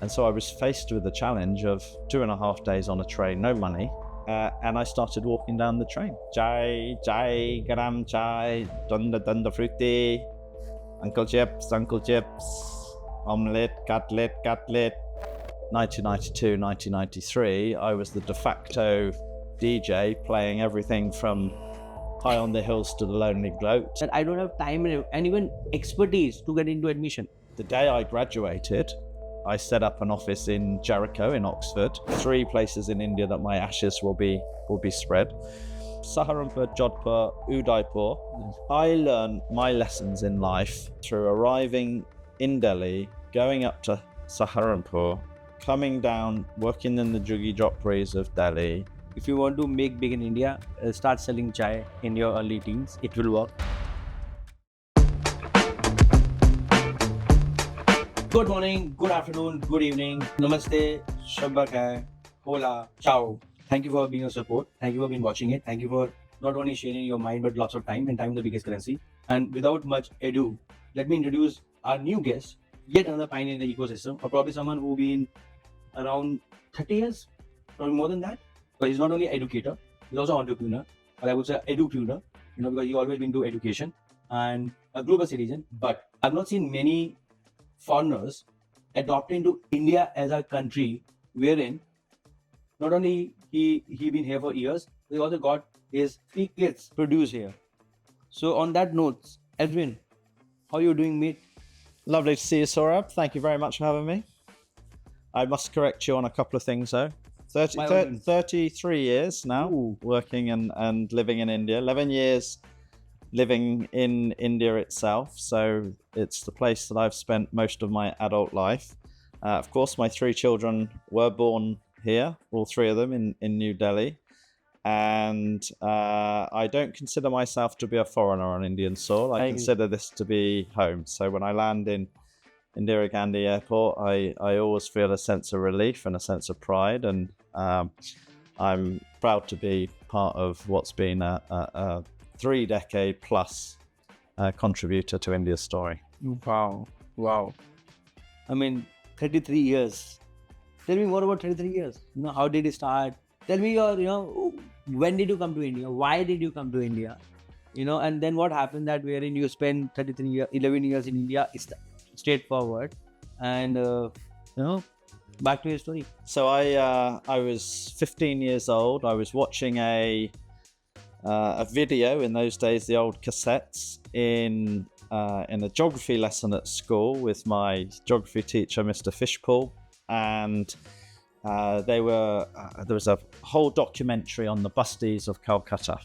And so I was faced with the challenge of 2.5 days on a train, no money. And I started walking down the train. Chai, chai, garam chai, dunda fruity, uncle chips, omelette, cutlet. 1992, 1993, I was the de facto DJ playing everything from High on the Hills to the Lonely Goat. And I don't have time and even expertise to get into admission. The day I graduated, I set up an office in Jericho in Oxford, 3 places in India that my ashes will be spread. Saharanpur, Jodhpur, Udaipur. I learned my lessons in life through arriving in Delhi, going up to Saharanpur, coming down, working in the juggy jhopparis of Delhi. If you want to make big in India, start selling chai in your early teens. It will work. Good morning, good afternoon, good evening. Namaste, Shabbat hai, hola, ciao. Thank you for being your support. Thank you for being watching it. Thank you for not only sharing your mind, but lots of time. And time is the biggest currency. And without much ado, let me introduce our new guest, yet another pioneer in the ecosystem, or probably someone who's been around 30 years, probably more than that. But he's not only an educator, he's also an entrepreneur, or I would say edupreneur, because he's always been to education and a global citizen. But I've not seen many foreigners adopting to India as a country wherein not only he been here for years, he also got his 3 kids produced here. So on that note, Adrian, how are you doing, mate? Lovely to see you, Saurabh. Thank you very much for having me. I must correct you on a couple of things though. 33 years now. Ooh. Working and living in India. 11 years living in India itself. So it's the place that I've spent most of my adult life. Of course, my 3 children were born here, all 3 of them in New Delhi. And I don't consider myself to be a foreigner on Indian soil. I consider this to be home. So when I land in Indira Gandhi Airport, I always feel a sense of relief and a sense of pride, and I'm proud to be part of what's been a 3-decade plus contributor to India's story. Wow. I mean, 33 years. Tell me more about 33 years. How did it start? Tell me when did you come to India? Why did you come to India? And then what happened that wherein you spent 11 years in India? It's straightforward. And, back to your story. So I was 15 years old. I was watching a video in those days, the old cassettes, in a geography lesson at school with my geography teacher, Mr. Fishpool. And there was a whole documentary on the busties of Calcutta.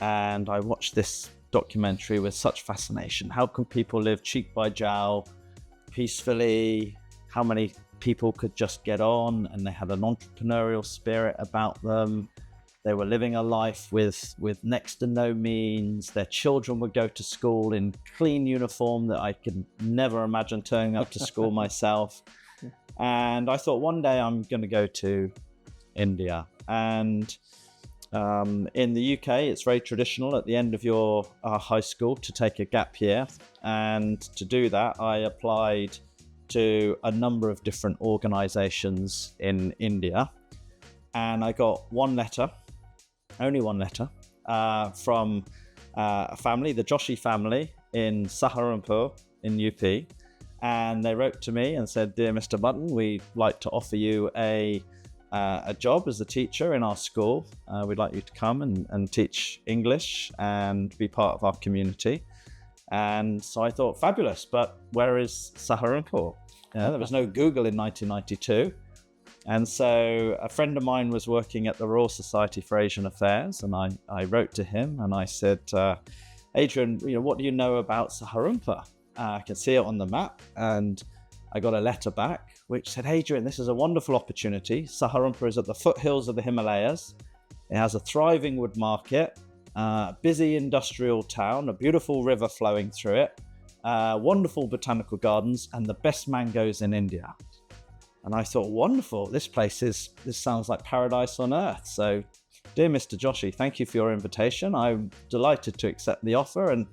And I watched this documentary with such fascination. How can people live cheek by jowl, peacefully? How many people could just get on? And they had an entrepreneurial spirit about them. They were living a life with next to no means. Their children would go to school in clean uniform that I could never imagine turning up to school myself. And I thought one day I'm going to go to India. And in the UK, it's very traditional at the end of your high school to take a gap year. And to do that, I applied to a number of different organizations in India. And I got only one letter, from a family, the Joshi family in Saharanpur in UP. And they wrote to me and said, "Dear Mr. Mutton, we'd like to offer you a job as a teacher in our school. We'd like you to come and teach English and be part of our community." And so I thought, fabulous, but where is Saharanpur? There was no Google in 1992. And so a friend of mine was working at the Royal Society for Asian Affairs, and I wrote to him and I said, "Adrian, what do you know about Saharanpur? I can see it on the map." And I got a letter back which said, "Adrian, this is a wonderful opportunity. Saharanpur is at the foothills of the Himalayas. It has a thriving wood market, a busy industrial town, a beautiful river flowing through it, wonderful botanical gardens, and the best mangoes in India." And I thought, wonderful, this sounds like paradise on earth. So, dear Mr. Joshi, thank you for your invitation. I'm delighted to accept the offer. And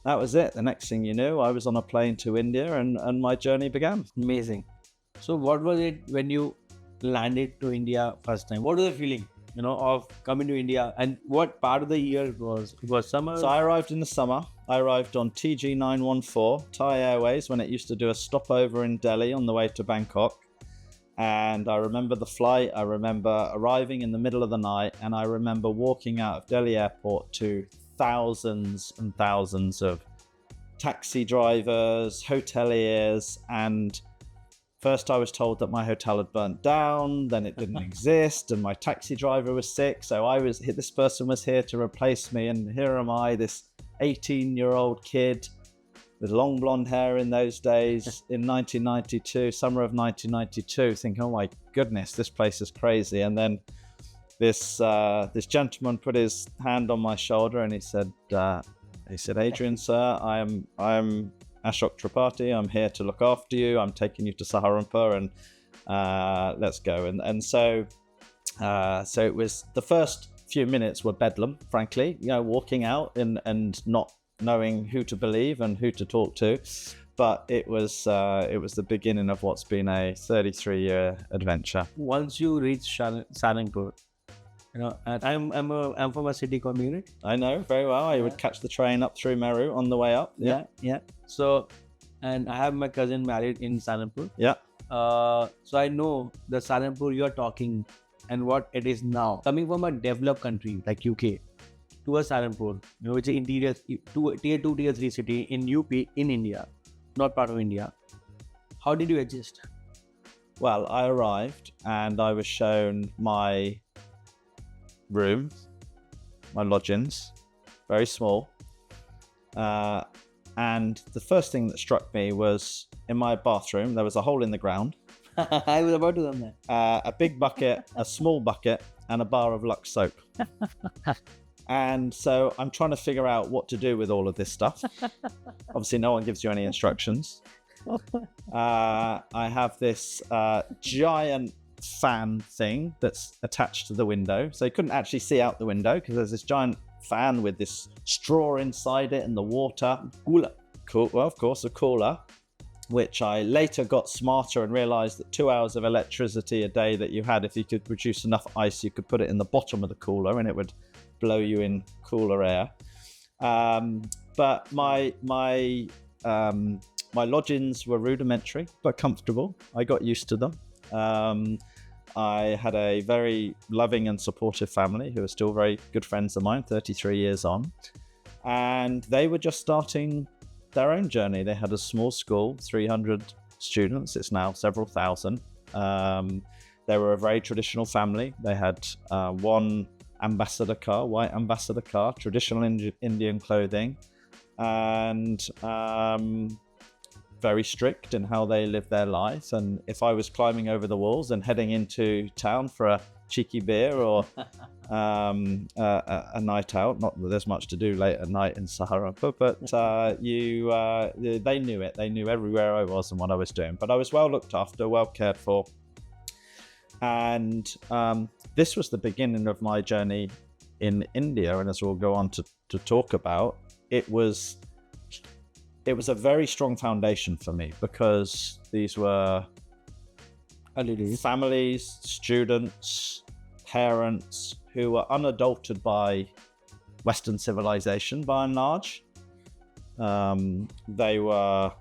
that was it. The next thing you knew, I was on a plane to India and my journey began. Amazing. So what was it when you landed to India first time? What was the feeling, of coming to India, and what part of the year it was? It was summer. So I arrived in the summer. I arrived on TG 914 Thai Airways when it used to do a stopover in Delhi on the way to Bangkok. And I remember the flight. I remember arriving in the middle of the night, and I remember walking out of Delhi airport to thousands and thousands of taxi drivers, hoteliers, and first I was told that my hotel had burnt down, then it didn't exist, and my taxi driver was sick, so this person was here to replace me, and here am I, this 18-year-old kid with long blonde hair in those days in 1992, summer of 1992, thinking, oh my goodness, this place is crazy. And then this gentleman put his hand on my shoulder and he said, Adrian, sir, I am Ashok Tripathi. I'm here to look after you. I'm taking you to Saharanpur, and let's go. And so it was, the first few minutes were bedlam, frankly, walking out and not knowing who to believe and who to talk to, but it was the beginning of what's been a 33-year adventure. Once you reach Saharanpur, and I'm from a city called Munich. I know very well. I would catch the train up through Meru on the way up. Yeah. So, and I have my cousin married in Saharanpur. Yeah. So I know the Saharanpur you're talking and what it is now. Coming from a developed country like UK to a Saharanpur, which is interior, tier 2, tier 3 city in UP in India, not part of India. How did you adjust? Well, I arrived and I was shown my room, my lodgings, very small. And the first thing that struck me was in my bathroom, there was a hole in the ground. I was about to say that. A big bucket, a small bucket, and a bar of Lux soap. And so I'm trying to figure out what to do with all of this stuff. Obviously, no one gives you any instructions. I have this giant fan thing that's attached to the window. So you couldn't actually see out the window because there's this giant fan with this straw inside it and the water. Cooler. Cool. Well, of course, a cooler, which I later got smarter and realized that 2 hours of electricity a day that you had, if you could produce enough ice, you could put it in the bottom of the cooler and it would blow you in cooler air. But my lodgings were rudimentary but comfortable. I got used to them. I had a very loving and supportive family who are still very good friends of mine, 33 years on. And they were just starting their own journey. They had a small school, 300 students. It's now several thousand. They were a very traditional family. They had one ambassador car, white ambassador car, traditional Indian clothing, and very strict in how they lived their lives. And if I was climbing over the walls and heading into town for a cheeky beer or a night out, not that there's much to do late at night in Saharanpur, but they knew it. They knew everywhere I was and what I was doing. But I was well looked after, well cared for. And this was the beginning of my journey in India. And as we'll go on to talk about, it was a very strong foundation for me because these were families, students, parents who were unadulterated by Western civilization by and large. They were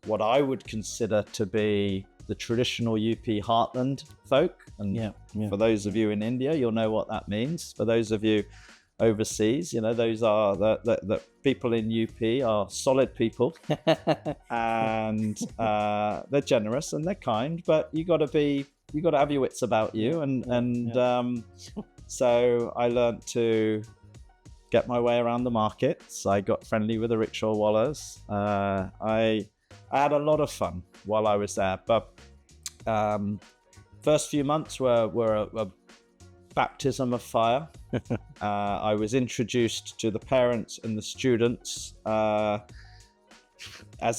what I would consider to be the traditional UP heartland folk. And for those of you in India, you'll know what that means. For those of you overseas, those are the people in UP are solid people and they're generous and they're kind, but you got to have your wits about you. So I learned to get my way around the markets. I got friendly with the rickshaw wallahs. I had a lot of fun while I was there, but first few months were a baptism of fire. I was introduced to the parents and the students as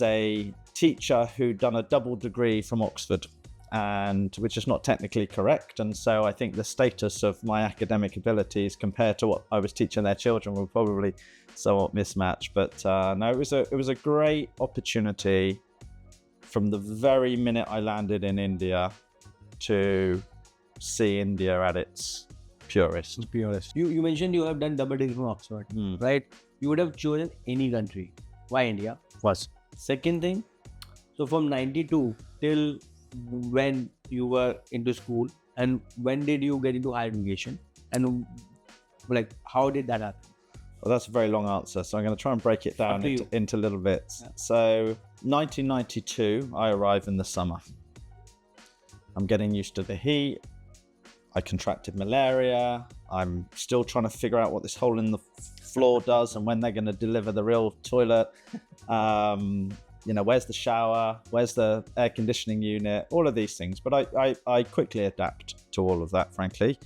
a teacher who'd done a double degree from Oxford, and which is not technically correct. And so I think the status of my academic abilities compared to what I was teaching their children were probably somewhat mismatched. But no, it was a great opportunity from the very minute I landed in India to see India at its purest. You mentioned you have done double degree from Oxford, right? You would have chosen any country. Why India? Was Second thing, so from 92 till when you were into school, and when did you get into higher education, and like how did that happen? Well, that's a very long answer, so I'm going to try and break it down into little bits. Yeah. So 1992, I arrive in the summer. I'm getting used to the heat. I contracted malaria. I'm still trying to figure out what this hole in the floor does and when they're going to deliver the real toilet. Where's the shower? Where's the air conditioning unit? All of these things. But I quickly adapt to all of that, frankly.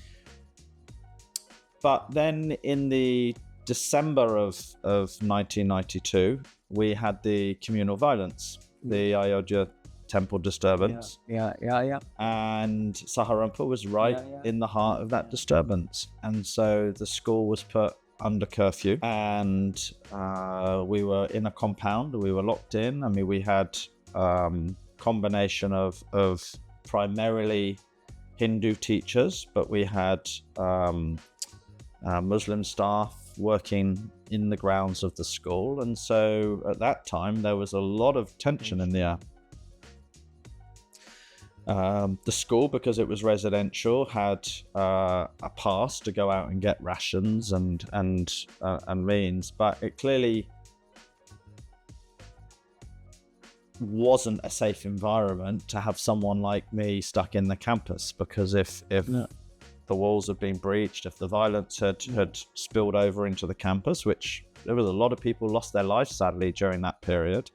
But then in the December of 1992, we had the communal violence, the Ayodhya temple disturbance. Yeah. And Saharanpur was right in the heart of that disturbance. And so the school was put under curfew, and we were in a compound. We were locked in. I mean, we had combination of primarily Hindu teachers, but we had Muslim staff working in the grounds of the school. And so at that time, there was a lot of tension in the air. The school, because it was residential, had a pass to go out and get rations and means, but it clearly wasn't a safe environment to have someone like me stuck in the campus, because if the walls had been breached, if the violence had spilled over into the campus, which there was a lot of people lost their lives sadly during that period,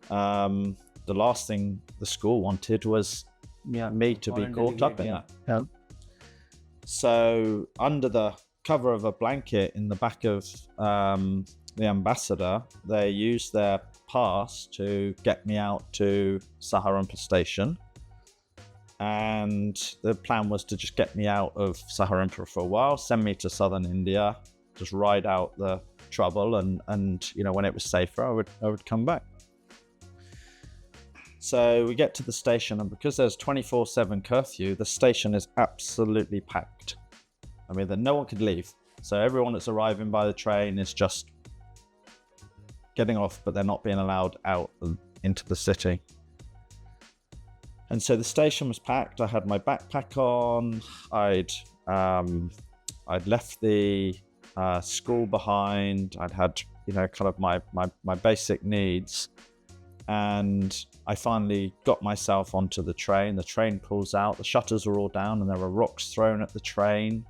the last thing the school wanted was me to be caught up in that. Yeah. So under the cover of a blanket in the back of the ambassador, they used their pass to get me out to Saharanpur station. And the plan was to just get me out of Saharanpur for a while, send me to southern India, just ride out the trouble, and when it was safer, I would come back. So we get to the station, and because there's 24/7 curfew, the station is absolutely packed. I mean, that no one could leave. So everyone that's arriving by the train is just getting off, but they're not being allowed out into the city. And so the station was packed. I had my backpack on. I'd left the school behind. I'd had kind of my basic needs. And I finally got myself onto the train. The train pulls out, the shutters are all down, and there are rocks thrown at the train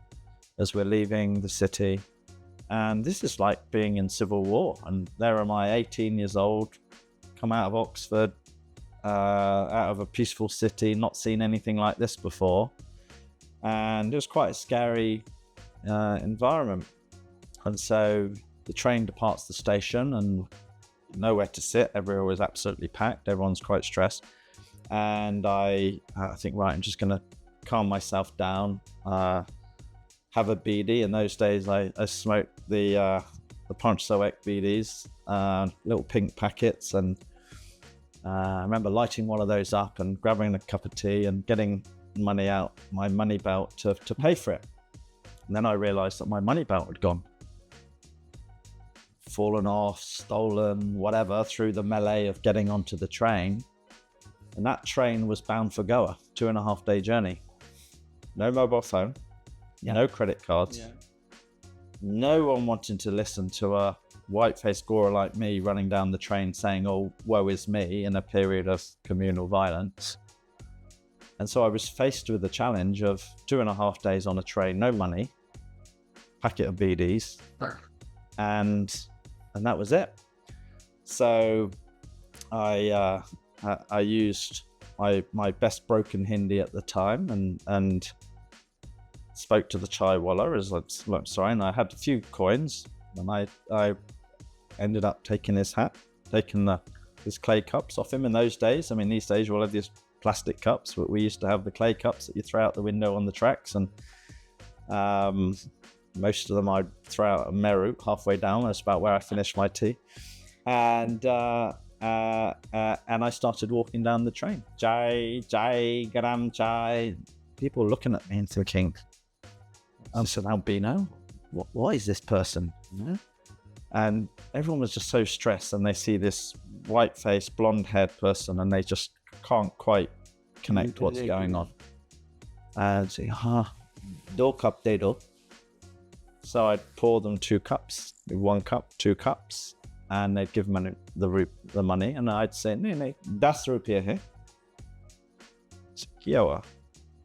as we're leaving the city. And this is like being in civil war. And there am I, 18 years old, come out of Oxford, out of a peaceful city, not seen anything like this before. And it was quite a scary environment. And so the train departs the station, and nowhere to sit. Everywhere was absolutely packed. Everyone's quite stressed. And I think, right, I'm just going to calm myself down, have a BD. In those days, I smoked the Punch Soek BDs, little pink packets. And I remember lighting one of those up and grabbing a cup of tea and getting money out, my money belt to pay for it. And then I realized that my money belt had gone. Fallen off, stolen, whatever, through the melee of getting onto the train. And that train was bound for Goa, 2.5 day journey. No mobile phone, no credit cards, no one wanting to listen to a white-faced Gora like me running down the train saying, oh, woe is me, in a period of communal violence. And so I was faced with the challenge of 2.5 days on a train, no money, packet of BDs, and that was it. So I used my best broken Hindi at the time and spoke to the chai wala as I'm sorry, and I had a few coins, and I ended up taking his hat, taking his clay cups off him. In those days, I mean, these days we'll have these plastic cups, but we used to have the clay cups that you throw out the window on the tracks, and most of them I'd throw out a meru halfway down. That's about where I finished my tea. And and I started walking down the train. Jai, Jai, Garam Jai. People looking at me and thinking, I'm an albino. What is this person? You know? And everyone was just so stressed, and they see this white-faced, blonde-haired person, and they just can't quite connect what's going on. And say, do cup de do. So I'd pour them 2 cups, 1 cup, 2 cups, and they'd give me the money, and I'd say, no, 10 rupiah hai. Kya hua?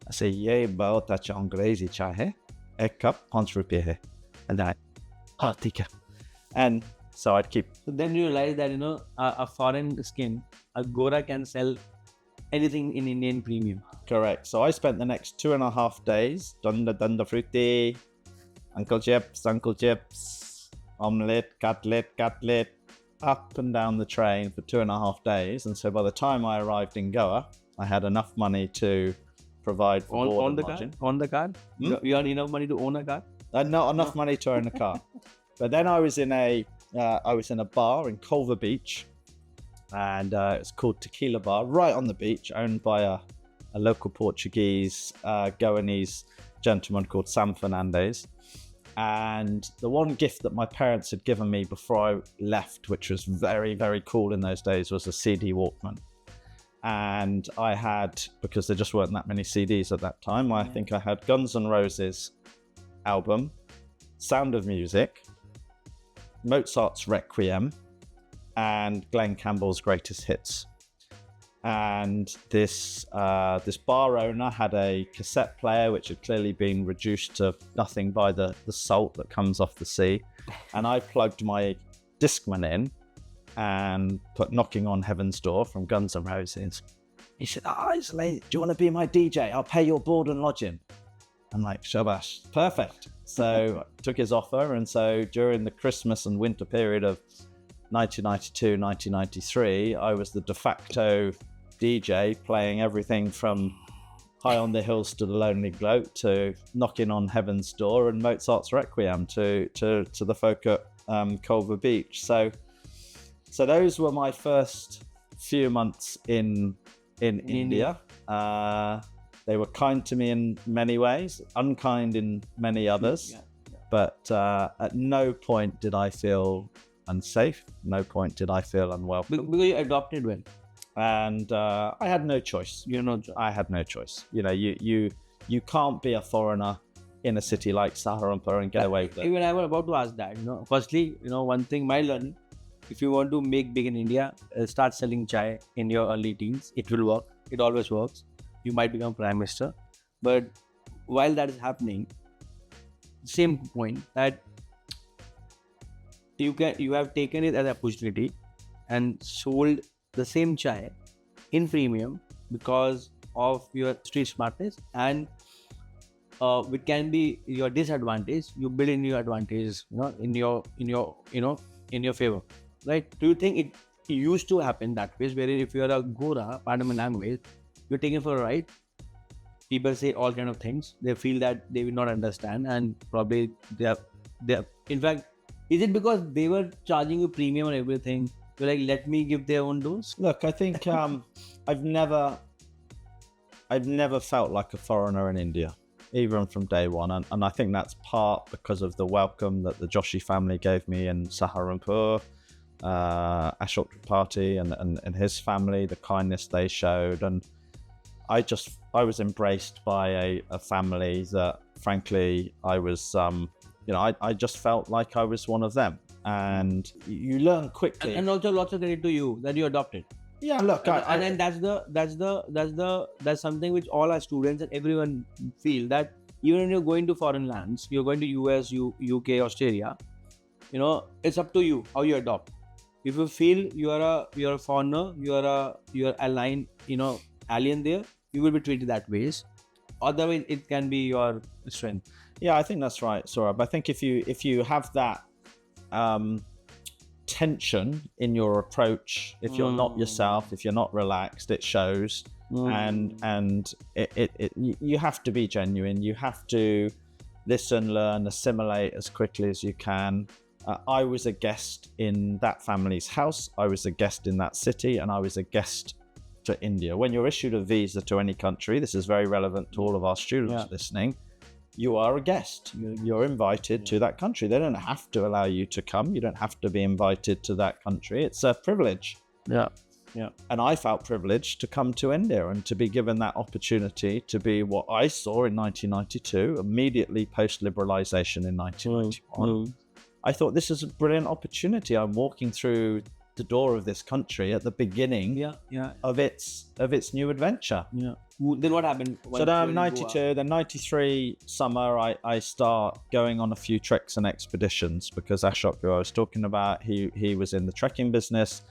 I say, ye bahut acha angrezi chai hai. 1 cup, 5 rupiah hai. And I, theek hai. And so I'd keep. So then you realize that, a foreign skin, a Gora can sell anything in Indian premium. Correct. So I spent the next 2.5 days, dunda fruity, uncle chips, omelette, cutlet, up and down the train for 2.5 days. And so by the time I arrived in Goa, I had enough money to provide for board and lodging. On the card? You had enough money to own a car? Not enough money to own a car. But then I was in a bar in Culver Beach, and it's called Tequila Bar, right on the beach, owned by a local Portuguese Goanese gentleman called Sam Fernandez. And the one gift that my parents had given me before I left, which was very, very cool in those days, was a CD Walkman. And I had, because there just weren't that many CDs at that time, I think I had Guns N' Roses album, Sound of Music, Mozart's Requiem, and Glenn Campbell's Greatest Hits. And this bar owner had a cassette player which had clearly been reduced to nothing by the salt that comes off the sea. And I plugged my Discman in and put Knocking on Heaven's Door from Guns N' Roses. He said, it's late. Do you want to be my DJ? I'll pay your board and lodging. I'm like, shabash, perfect. So I took his offer. And so during the Christmas and winter period of 1992, 1993, I was the de facto DJ, playing everything from High on the Hills to The Lonely Gloat to Knocking on Heaven's Door and Mozart's Requiem to the folk at Culver Beach. So those were my first few months in India. They were kind to me in many ways, unkind in many others. But at no point did I feel unsafe. No point did I feel unwelcome. Because you adopted when? And I had no choice. I had no choice. You can't be a foreigner in a city like Saharanpur and get away with it. Even I was about to ask that. Firstly, one thing my learning, if you want to make big in India, start selling chai in your early teens. It will work. It always works. You might become prime minister. But while that is happening, same point that you have taken it as an opportunity and sold the same chai in premium because of your street smartness, and it can be your disadvantage. You build in your advantage, in your favor, right? Do you think it used to happen that way, where if you are a Gora, pardon my language, you're taken for a ride? People say all kind of things. They feel that they will not understand, and probably they are. In fact, is it because they were charging you premium on everything? You're like, let me give their own dose? Look, I think I've never felt like a foreigner in India, even from day one. And I think that's part because of the welcome that the Joshi family gave me in Saharanpur, Ashok Tripathi and his family, the kindness they showed. And I was embraced by a family that, frankly, I was, I just felt like I was one of them. And you learn quickly, and also lots of credit to you that you adopted. Yeah, look, and that's something which all our students and everyone feel, that even when you're going to foreign lands, you're going to US, UK, Australia, it's up to you how you adopt. If you feel you're a foreigner, you're aligned, alien there, you will be treated that ways. Otherwise, it can be your strength. Yeah, I think that's right, Saurabh. I think if you have that tension in your approach, if you're not yourself, if you're not relaxed, it shows. And you have to be genuine. You have to listen, learn, assimilate as quickly as you can. I was a guest in that family's house. I was a guest in that city, and I was a guest to India. When you're issued a visa to any country, this is very relevant to all of our students listening. You are a guest. You're invited to that country. They don't have to allow you to come. You don't have to be invited to that country. It's a privilege. Yeah. And I felt privileged to come to India and to be given that opportunity to be what I saw in 1992, immediately post-liberalization in 1991. I thought, this is a brilliant opportunity. I'm walking through the door of this country at the beginning of its new adventure. Then what happened? So then 92, then 93 summer, I start going on a few treks and expeditions, because Ashok, who I was talking about, he was in the trekking business,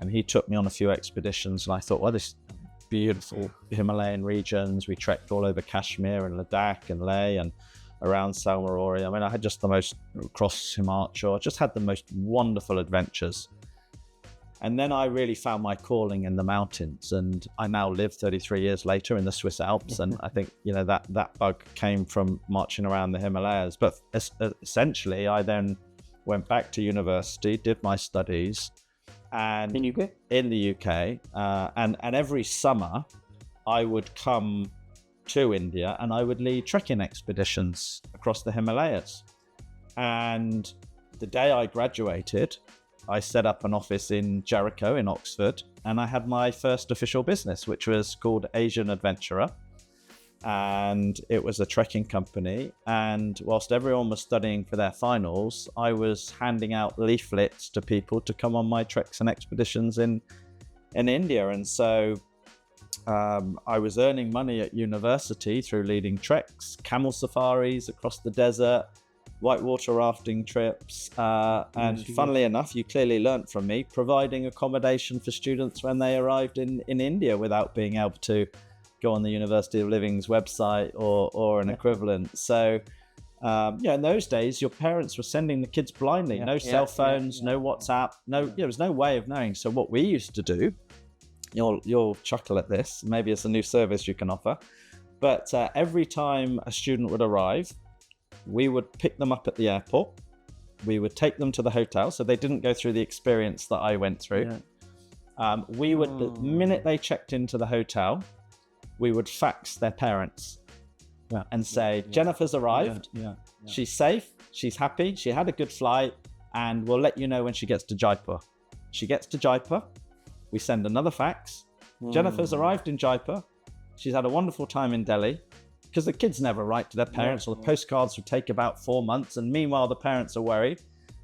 and he took me on a few expeditions. And I thought, well, this beautiful Himalayan regions. We trekked all over Kashmir and Ladakh and Leh and around Saurabh Arora. I mean, I had just the most, across Himachal, I just had the most wonderful adventures. And then I really found my calling in the mountains, and I now live 33 years later in the Swiss Alps. And I think, you know, that bug came from marching around the Himalayas. But essentially, I then went back to university, did my studies, and in UK? In the UK, and every summer I would come to India and I would lead trekking expeditions across the Himalayas. And the day I graduated, I set up an office in Jericho in Oxford, and I had my first official business, which was called Asian Adventurer. And it was a trekking company. And whilst everyone was studying for their finals, I was handing out leaflets to people to come on my treks and expeditions in India. And so I was earning money at university through leading treks, camel safaris across the desert, whitewater rafting trips, and funnily enough, you clearly learnt from me, providing accommodation for students when they arrived in India without being able to go on the University of Living's website or an equivalent. So, in those days, your parents were sending the kids blindly. No cell phones, no WhatsApp, there was no way of knowing. So what we used to do, you'll chuckle at this, maybe it's a new service you can offer, but every time a student would arrive, we would pick them up at the airport. We would take them to the hotel, so they didn't go through the experience that I went through. We would, the minute they checked into the hotel, we would fax their parents and say, Jennifer's arrived, she's safe, she's happy, she had a good flight, and we'll let you know when she gets to Jaipur. She gets to Jaipur, we send another fax. Jennifer's arrived in Jaipur, she's had a wonderful time in Delhi, because the kids never write to their parents, or the postcards would take about 4 months, and meanwhile the parents are worried.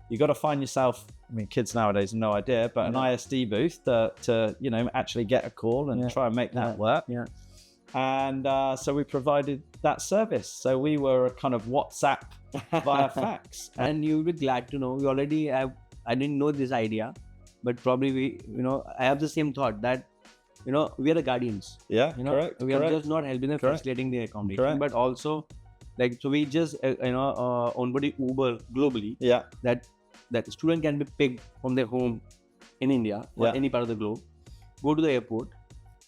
You got to find yourself, I mean, kids nowadays have no idea, but an ISD booth to actually get a call and try and make that work. And so we provided that service. So we were a kind of WhatsApp via fax. And you'll be glad to know, we already have, I didn't know this idea, but probably I have the same thought that, we are the guardians. Correct. We are just not helping them facilitating their accommodation, but also, so we just, onboarded Uber globally. That student can be picked from their home in India or any part of the globe, go to the airport.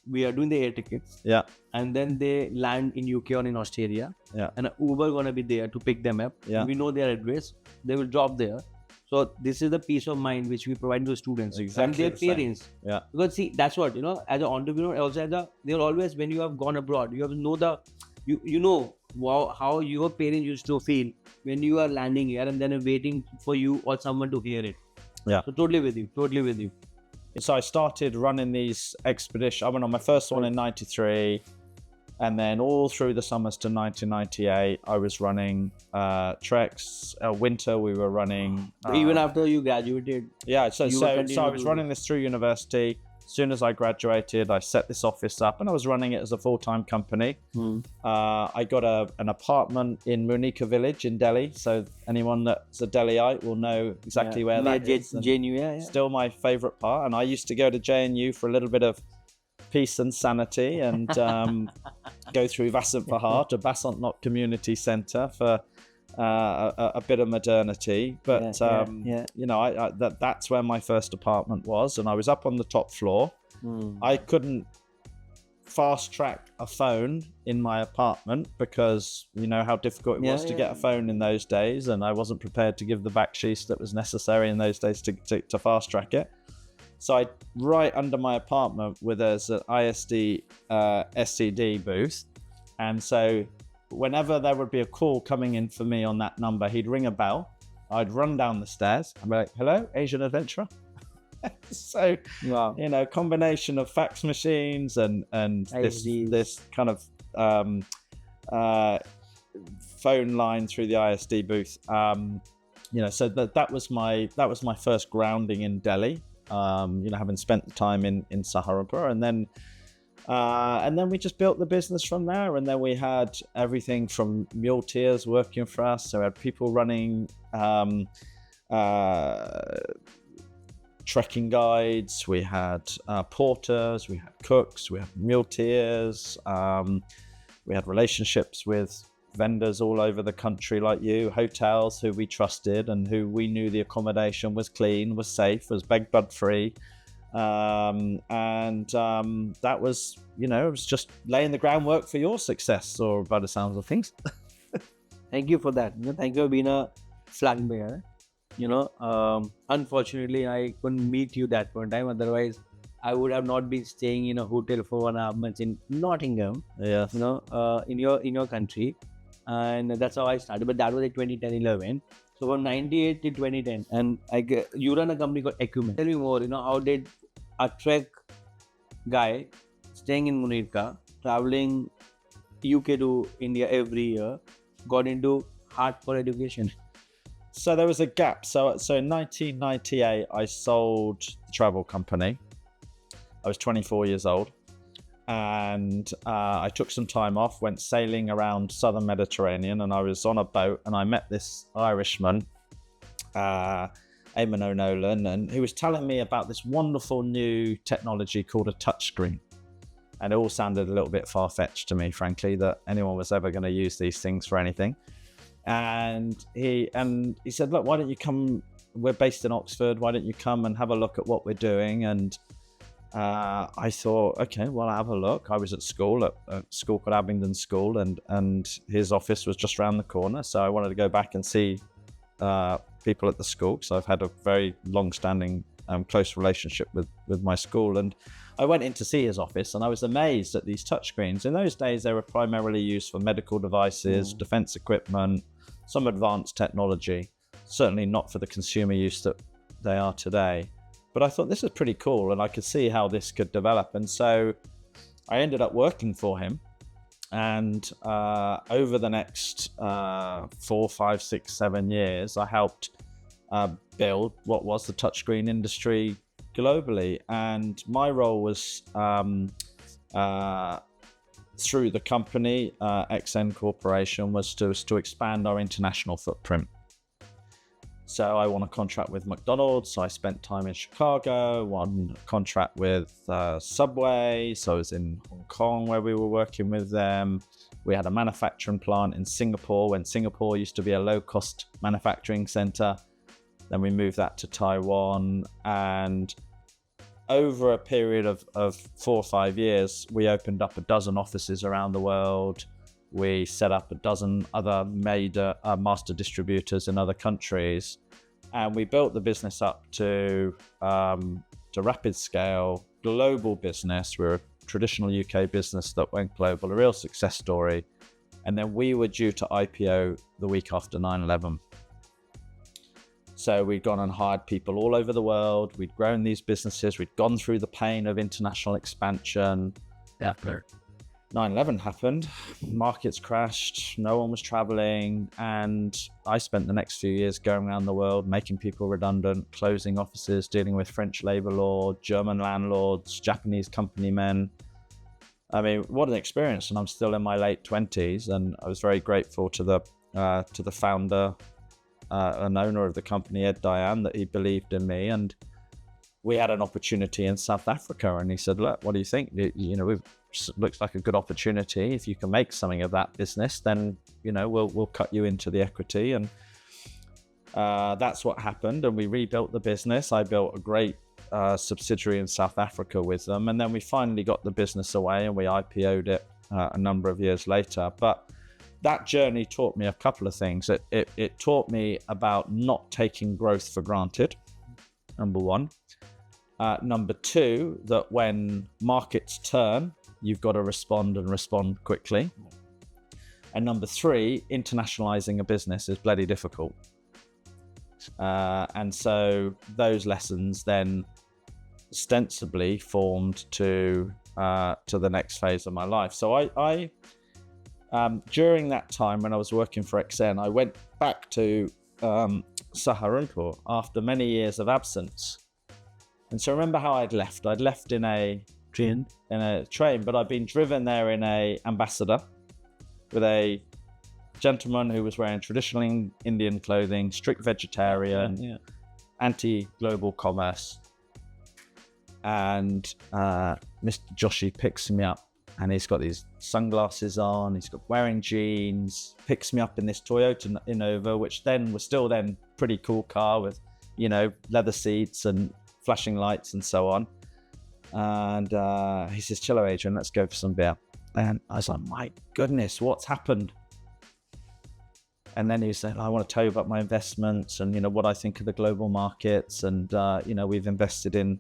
We are doing the air tickets. And then they land in UK or in Australia. And an Uber gonna be there to pick them up. We know their address. They will drop there. So this is the peace of mind which we provide to the students and their parents. Because see, that's what, as an entrepreneur, also they're always, when you have gone abroad, you have to know how your parents used to feel when you are landing here and then waiting for you or someone to hear it. So totally with you. So I started running these expeditions. I went on my first one in 93, and then all through the summers to 1998, I was running treks. Winter, we were running. Even after you graduated? So I was running this through university. As soon as I graduated, I set this office up, and I was running it as a full-time company. I got an apartment in Munika village in Delhi. So anyone that's a Delhiite will know exactly where that is. JNU, Still my favorite part. And I used to go to JNU for a little bit of peace and sanity, and go through Vasant Vihar to Basant Not Community Centre for a bit of modernity. But that's where my first apartment was, and I was up on the top floor. I couldn't fast track a phone in my apartment because you know how difficult it was to get a phone in those days, and I wasn't prepared to give the backsheesh that was necessary in those days to fast track it. So I right under my apartment where there's an ISD SCD booth, and so whenever there would be a call coming in for me on that number, he'd ring a bell. I'd run down the stairs. I'd be like, "Hello, Asian adventurer." So, wow. you know, combination of fax machines and this kind of phone line through the ISD booth. You know, so that was my first grounding in Delhi. You know, having spent the time in Saharanpur, and then we just built the business from there. And then we had everything from muleteers working for us. So we had people running trekking guides, we had porters, we had cooks, we had muleteers, we had relationships with vendors all over the country like you, hotels who we trusted and who we knew the accommodation was clean, was safe, was bed bug free. That was, you know, it was just laying the groundwork for your success, or by the sounds of things. Thank you for that. Thank you for being a flag bearer. Unfortunately, I couldn't meet you that one time. Otherwise, I would have not been staying in a hotel for 1.5 months in Nottingham. Yes. In your country, and that's how I started. But that was like 2010-11. So from 98 to 2010, and you run a company called Acumen. Tell me more. How did a Trek guy staying in Munirka, traveling UK to India every year, got into hardcore education? So there was a gap. So in 1998, I sold the travel company. I was 24 years old, and I took some time off, went sailing around southern Mediterranean, and I was on a boat, and I met this Irishman, Eamon O'Nolan, and he was telling me about this wonderful new technology called a touchscreen. And it all sounded a little bit far-fetched to me, frankly, that anyone was ever going to use these things for anything. And he said, "Look, why don't you come? We're based in Oxford. Why don't you come and have a look at what we're doing?" And I thought, okay, well, I'll have a look. I was at school, at a school called Abingdon School, and his office was just around the corner. So I wanted to go back and see people at the school, because I've had a very long-standing, close relationship with my school. And I went in to see his office, and I was amazed at these touchscreens. In those days, they were primarily used for medical devices, defense equipment, some advanced technology, certainly not for the consumer use that they are today. But I thought this is pretty cool, and I could see how this could develop. And so I ended up working for him. And over the next 4, 5, 6, 7 years, I helped build what was the touchscreen industry globally. And my role was through the company, XN Corporation, was to expand our international footprint. So I won a contract with McDonald's. So I spent time in Chicago, won a contract with Subway. So I was in Hong Kong where we were working with them. We had a manufacturing plant in Singapore when Singapore used to be a low-cost manufacturing center. Then we moved that to Taiwan. And over a period of 4 or 5 years, we opened up a dozen offices around the world. We set up a dozen other major master distributors in other countries, and we built the business up to rapid scale, global business. We're a traditional UK business that went global, a real success story. And then we were due to IPO the week after 9/11. So we'd gone and hired people all over the world. We'd grown these businesses. We'd gone through the pain of international expansion. Yeah. 9/11 happened, markets crashed, no one was traveling, and I spent the next few years going around the world, making people redundant, closing offices, dealing with French labor law, German landlords, Japanese company men. I mean, what an experience. And I'm still in my late 20s, and I was very grateful to the founder and owner of the company, Ed Diane, that he believed in me. And we had an opportunity in South Africa, and he said, "Look, what do you think? It looks like a good opportunity. If you can make something of that business, then we'll cut you into the equity." And that's what happened. And we rebuilt the business. I built a great subsidiary in South Africa with them. And then we finally got the business away and we IPO'd it a number of years later. But that journey taught me a couple of things. It taught me about not taking growth for granted, number one. Number two, that when markets turn, you've got to respond and respond quickly. And number three, internationalizing a business is bloody difficult. And so those lessons then ostensibly formed to the next phase of my life. So I during that time when I was working for XN, I went back to Saharanpur after many years of absence. And so remember how I'd left in a train, but I'd been driven there in a ambassador with a gentleman who was wearing traditional Indian clothing, strict vegetarian, anti-global commerce. And Mr. Joshi picks me up and he's got these sunglasses on, he's got wearing jeans, picks me up in this Toyota Innova, which then was still pretty cool car with, leather seats and flashing lights and so on. And he says, "Chillo, Adrian, let's go for some beer." And I was like, my goodness, what's happened? And then he said, "I want to tell you about my investments and, what I think of the global markets. And, we've invested in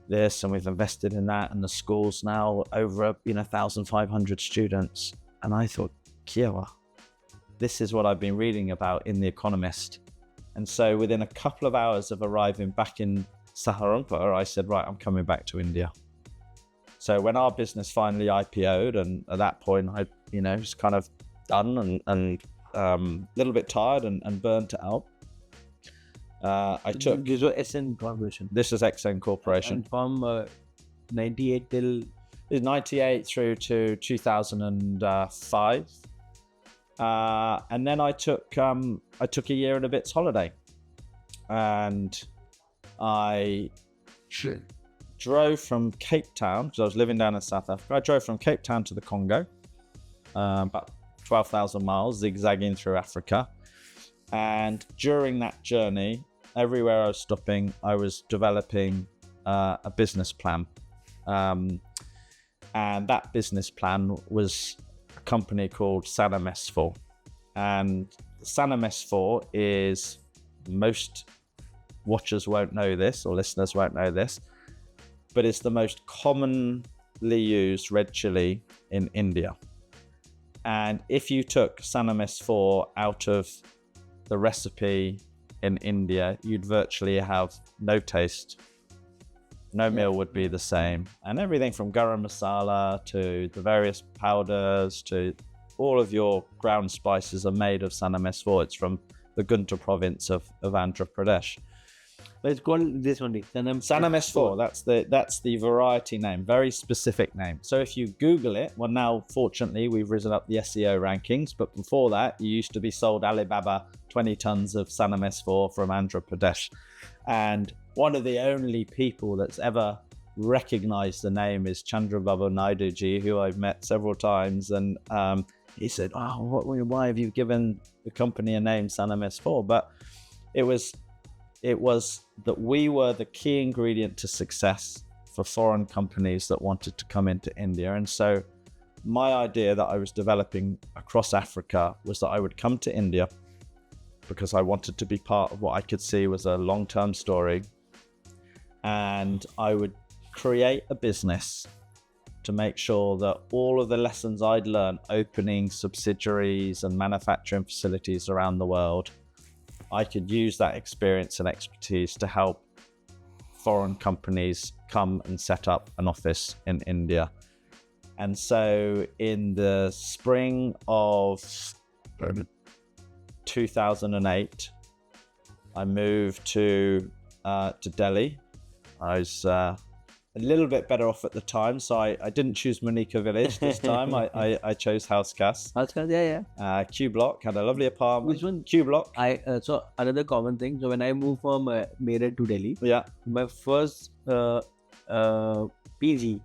this and we've invested in that, and the school's now over, 1,500 students." And I thought, Kiewa, this is what I've been reading about in The Economist. And so within a couple of hours of arriving back in Saharanpur, I said, right, I'm coming back to India. So when our business finally IPO'd, and at that point I, was kind of done and a little bit tired and burnt out. I took... This was SN Corporation. This is XN Corporation. And from 98 till... 98 through to 2005. And then I took a year and a bit's holiday. And I drove from Cape Town, because I was living down in South Africa. I drove from Cape Town to the Congo, about 12,000 miles, zigzagging through Africa. And during that journey, everywhere I was stopping, I was developing a business plan. And that business plan was a company called Sanam S4. And Sanam S4 is, most watchers won't know this, or listeners won't know this, but it's the most commonly used red chili in India. And if you took Sannam S4 out of the recipe in India, you'd virtually have no taste. No meal would be the same. And everything from garam masala to the various powders to all of your ground spices are made of Sannam S4. It's from the Guntur province of Andhra Pradesh. But it's called this only, Sannam S4. That's the variety name, very specific name. So if you Google it, well, now fortunately we've risen up the SEO rankings, but before that you used to be sold Alibaba 20 tons of Sannam S4 from Andhra Pradesh. And one of the only people that's ever recognized the name is Chandrababu Naidu ji, who I've met several times. And he said, "Oh, why have you given the company a name Sannam S4?" But it was that we were the key ingredient to success for foreign companies that wanted to come into India. And so my idea that I was developing across Africa was that I would come to India because I wanted to be part of what I could see was a long-term story. And I would create a business to make sure that all of the lessons I'd learned opening subsidiaries and manufacturing facilities around the world, I could use that experience and expertise to help foreign companies come and set up an office in India. And so in the spring of 2008, I moved to Delhi. I was a little bit better off at the time, so I didn't choose Monica Village this time. I chose House Cas. House Cas, yeah. Q Block, had a lovely apartment. Which one? Q Block. So another common thing. So when I moved from Meerut to Delhi, my first PG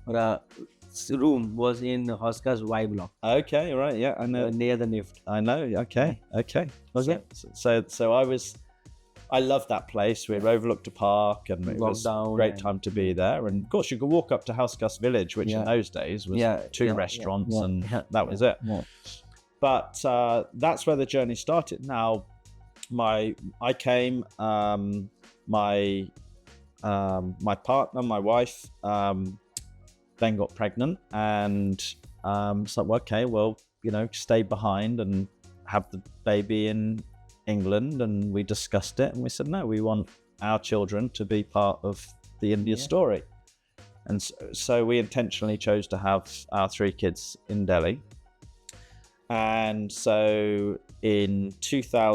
or room was in House Cas Y Block. Okay, right, yeah, I know. Near the Nift. I know. Okay. Okay. So I was I loved that place. We had overlooked a park, and it was a great time to be there. And of course, you could walk up to Housecast Village, which in those days was two restaurants, and that was it. Yeah. But that's where the journey started. Now, my partner, my wife, then got pregnant, and so okay, well, stay behind and have the baby in England. And we discussed it, and we said, no, we want our children to be part of the India story. And so we intentionally chose to have our 3 kids in Delhi. And so in December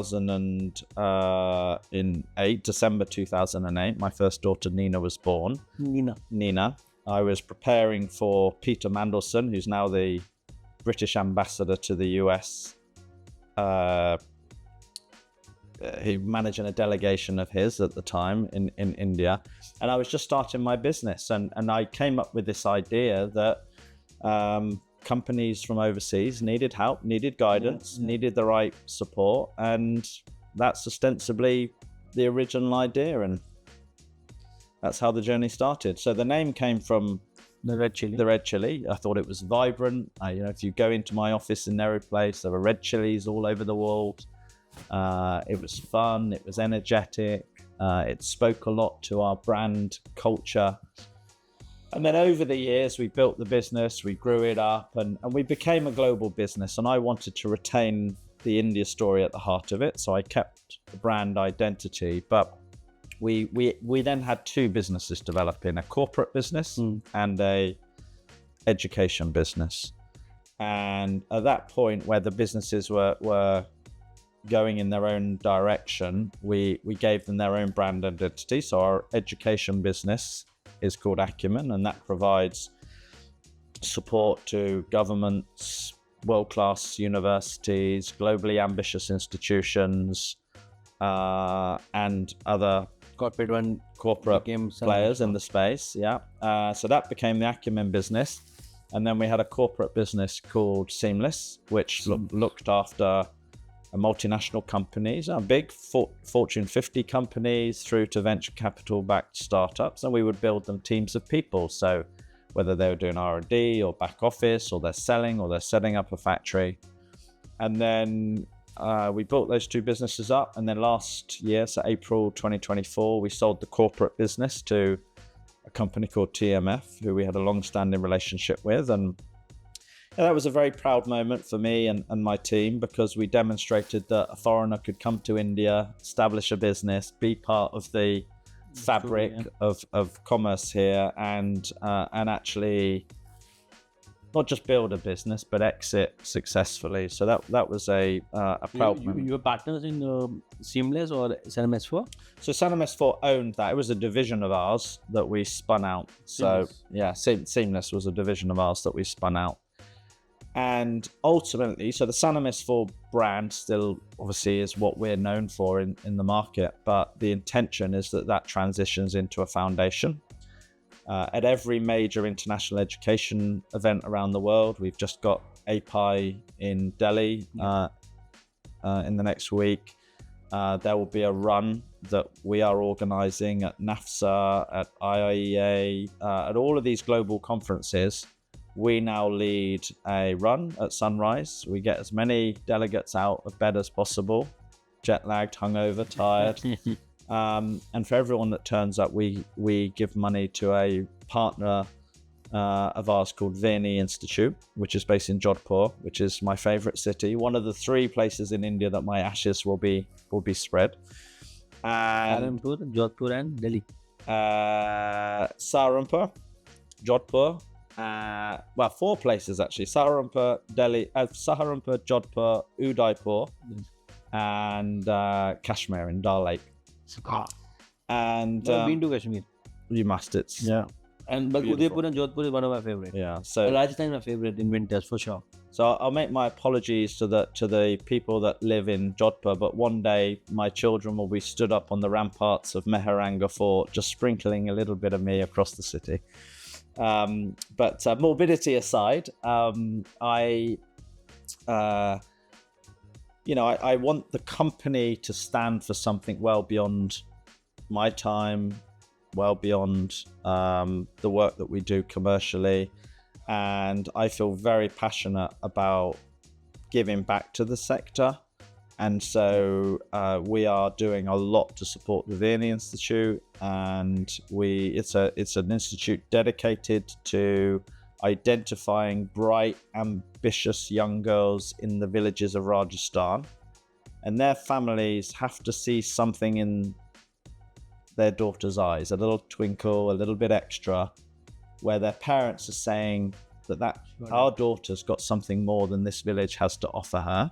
2008, my first daughter Nina was born. Nina. I was preparing for Peter Mandelson, who's now the British ambassador to the US. He managing a delegation of his at the time in India. And I was just starting my business. And I came up with this idea that companies from overseas needed help, needed guidance, needed the right support. And that's ostensibly the original idea. And that's how the journey started. So the name came from the red chili. I thought it was vibrant. If you go into my office in Nehru Place, there were red chilies all over the walls. It was fun. It was energetic. It spoke a lot to our brand culture. And then over the years, we built the business, we grew it up, and we became a global business. And I wanted to retain the India story at the heart of it. So I kept the brand identity. But we then had 2 businesses developing, a corporate business and a education business. And at that point, where the businesses were going in their own direction, we gave them their own brand identity. So our education business is called Acumen, and that provides support to governments, world-class universities, globally ambitious institutions, and other corporate players in the space. So that became the Acumen business. And then we had a corporate business called Seamless, which looked after multinational companies, big Fortune 50 companies through to venture capital backed startups, and we would build them teams of people. So whether they were doing R&D or back office, or they're selling, or they're setting up a factory. And then we built those 2 businesses up. And then last year, so April 2024, we sold the corporate business to a company called TMF, who we had a long-standing relationship with. And that was a very proud moment for me and my team, because we demonstrated that a foreigner could come to India, establish a business, be part of the fabric of commerce here, and actually not just build a business, but exit successfully. So that was a proud moment. You were partners in Seamless or Sanam S4? So Sanam S4 owned that. It was a division of ours that we spun out. Seamless was a division of ours that we spun out. And ultimately, so the Sanam S4 brand still obviously is what we're known for in the market, but the intention is that transitions into a foundation. At every major international education event around the world, we've just got API in Delhi in the next week. There will be a run that we are organizing at NAFSA, at IIEA, at all of these global conferences. We now lead a run at sunrise. We get as many delegates out of bed as possible, jet lagged, hungover, tired. And for everyone that turns up, we give money to a partner of ours called Veni Institute, which is based in Jodhpur, which is my favorite city. One of the 3 places in India that my ashes will be spread. Saharanpur, Jodhpur, and Delhi. Saharanpur, Jodhpur. 4 places actually: Saharanpur, Delhi, Saharanpur, Jodhpur, Udaipur, and Kashmir in Dal Lake. And I've been to Kashmir. You must. It's But Udaipur and Jodhpur is one of my favorite. So Rajasthan is my favorite in winters for sure. So I'll make my apologies to the people that live in Jodhpur, but one day my children will be stood up on the ramparts of Mehranga Fort, just sprinkling a little bit of me across the city. But morbidity aside, I want the company to stand for something well beyond my time, well beyond the work that we do commercially. And I feel very passionate about giving back to the sector. And so we are doing a lot to support the Vianney Institute, and it's an institute dedicated to identifying bright, ambitious young girls in the villages of Rajasthan, and their families have to see something in their daughter's eyes, a little twinkle, a little bit extra, where their parents are saying that our daughter's got something more than this village has to offer her.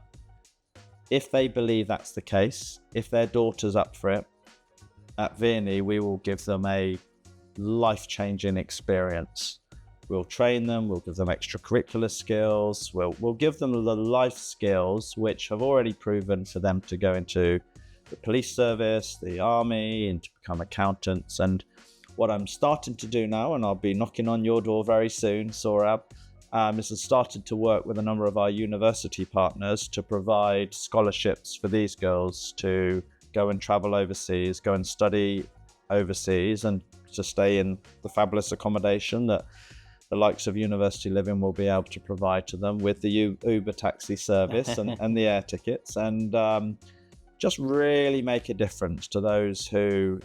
If they believe that's the case, if their daughter's up for it, at Vianney, we will give them a life-changing experience. We'll train them, we'll give them extracurricular skills, we'll give them the life skills which have already proven for them to go into the police service, the army, and to become accountants. And what I'm starting to do now, and I'll be knocking on your door very soon, Saurabh, is I've started to work with a number of our university partners to provide scholarships for these girls to go and travel overseas, go and study overseas, and to stay in the fabulous accommodation that the likes of University Living will be able to provide to them, with the Uber taxi service and the air tickets, and just really make a difference to those who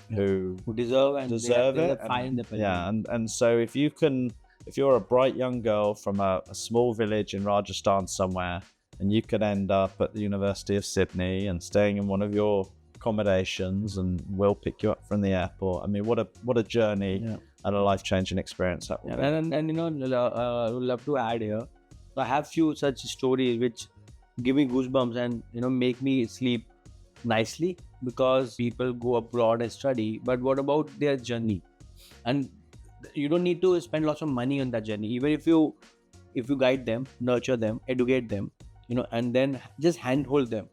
deserve it. And so if you're a bright young girl from a small village in Rajasthan somewhere, and you could end up at the University of Sydney and staying in one of your accommodations, and we'll pick you up from the airport. I mean, what a journey and a life-changing experience that will be. And I would love to add here, I have few such stories which give me goosebumps and make me sleep nicely, because people go abroad and study, but what about their journey? And you don't need to spend lots of money on that journey. Even if you guide them, nurture them, educate them, and then just handhold them.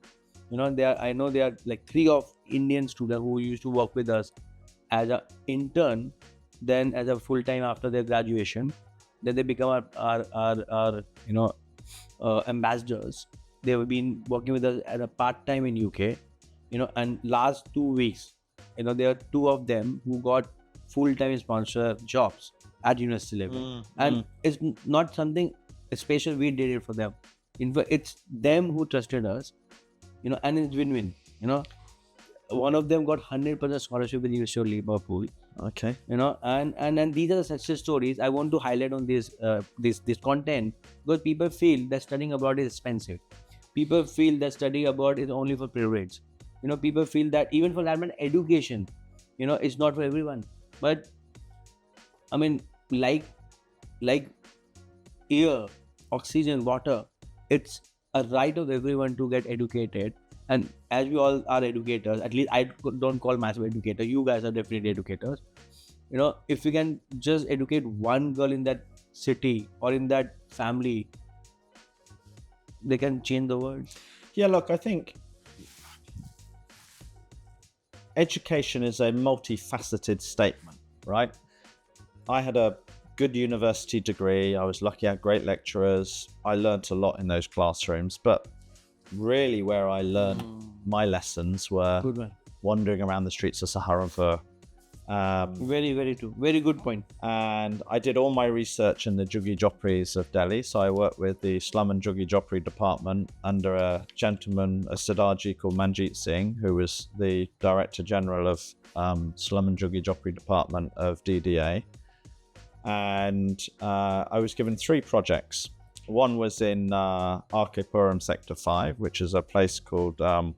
I know there are like 3 of Indian students who used to work with us as an intern, then as a full-time after their graduation. Then they become our ambassadors. They've been working with us at a part-time in UK, and last 2 weeks, there are 2 of them who got full-time sponsor jobs at University level. And it's not something special we did it for them. In fact, it's them who trusted us, and it's win-win. One of them got 100% scholarship with University of Liverpool. Okay. And these are the success stories I want to highlight on this content, because people feel that studying abroad is expensive. People feel that studying abroad is only for privileged. People feel that even for that matter, education, it's not for everyone. But I mean, like air, oxygen, water, it's a right of everyone to get educated. And as we all are educators, at least I don't call myself educator, you guys are definitely educators. If we can just educate one girl in that city or in that family, they can change the world. Yeah, look, I think education is a multifaceted statement, right? I had a good university degree. I was lucky I had great lecturers. I learnt a lot in those classrooms, but really where I learned my lessons were wandering around the streets of Saharanpur. Very, very true. Very good point. And I did all my research in the Jhuggi Jhopris of Delhi. So I worked with the Slum and Jhuggi Jhopri department under a gentleman, a Sardarji called Manjeet Singh, who was the Director General of Slum and Jhuggi Jhopri department of DDA. And I was given 3 projects. One was in Arkepuram Sector 5, which is a place called Ekta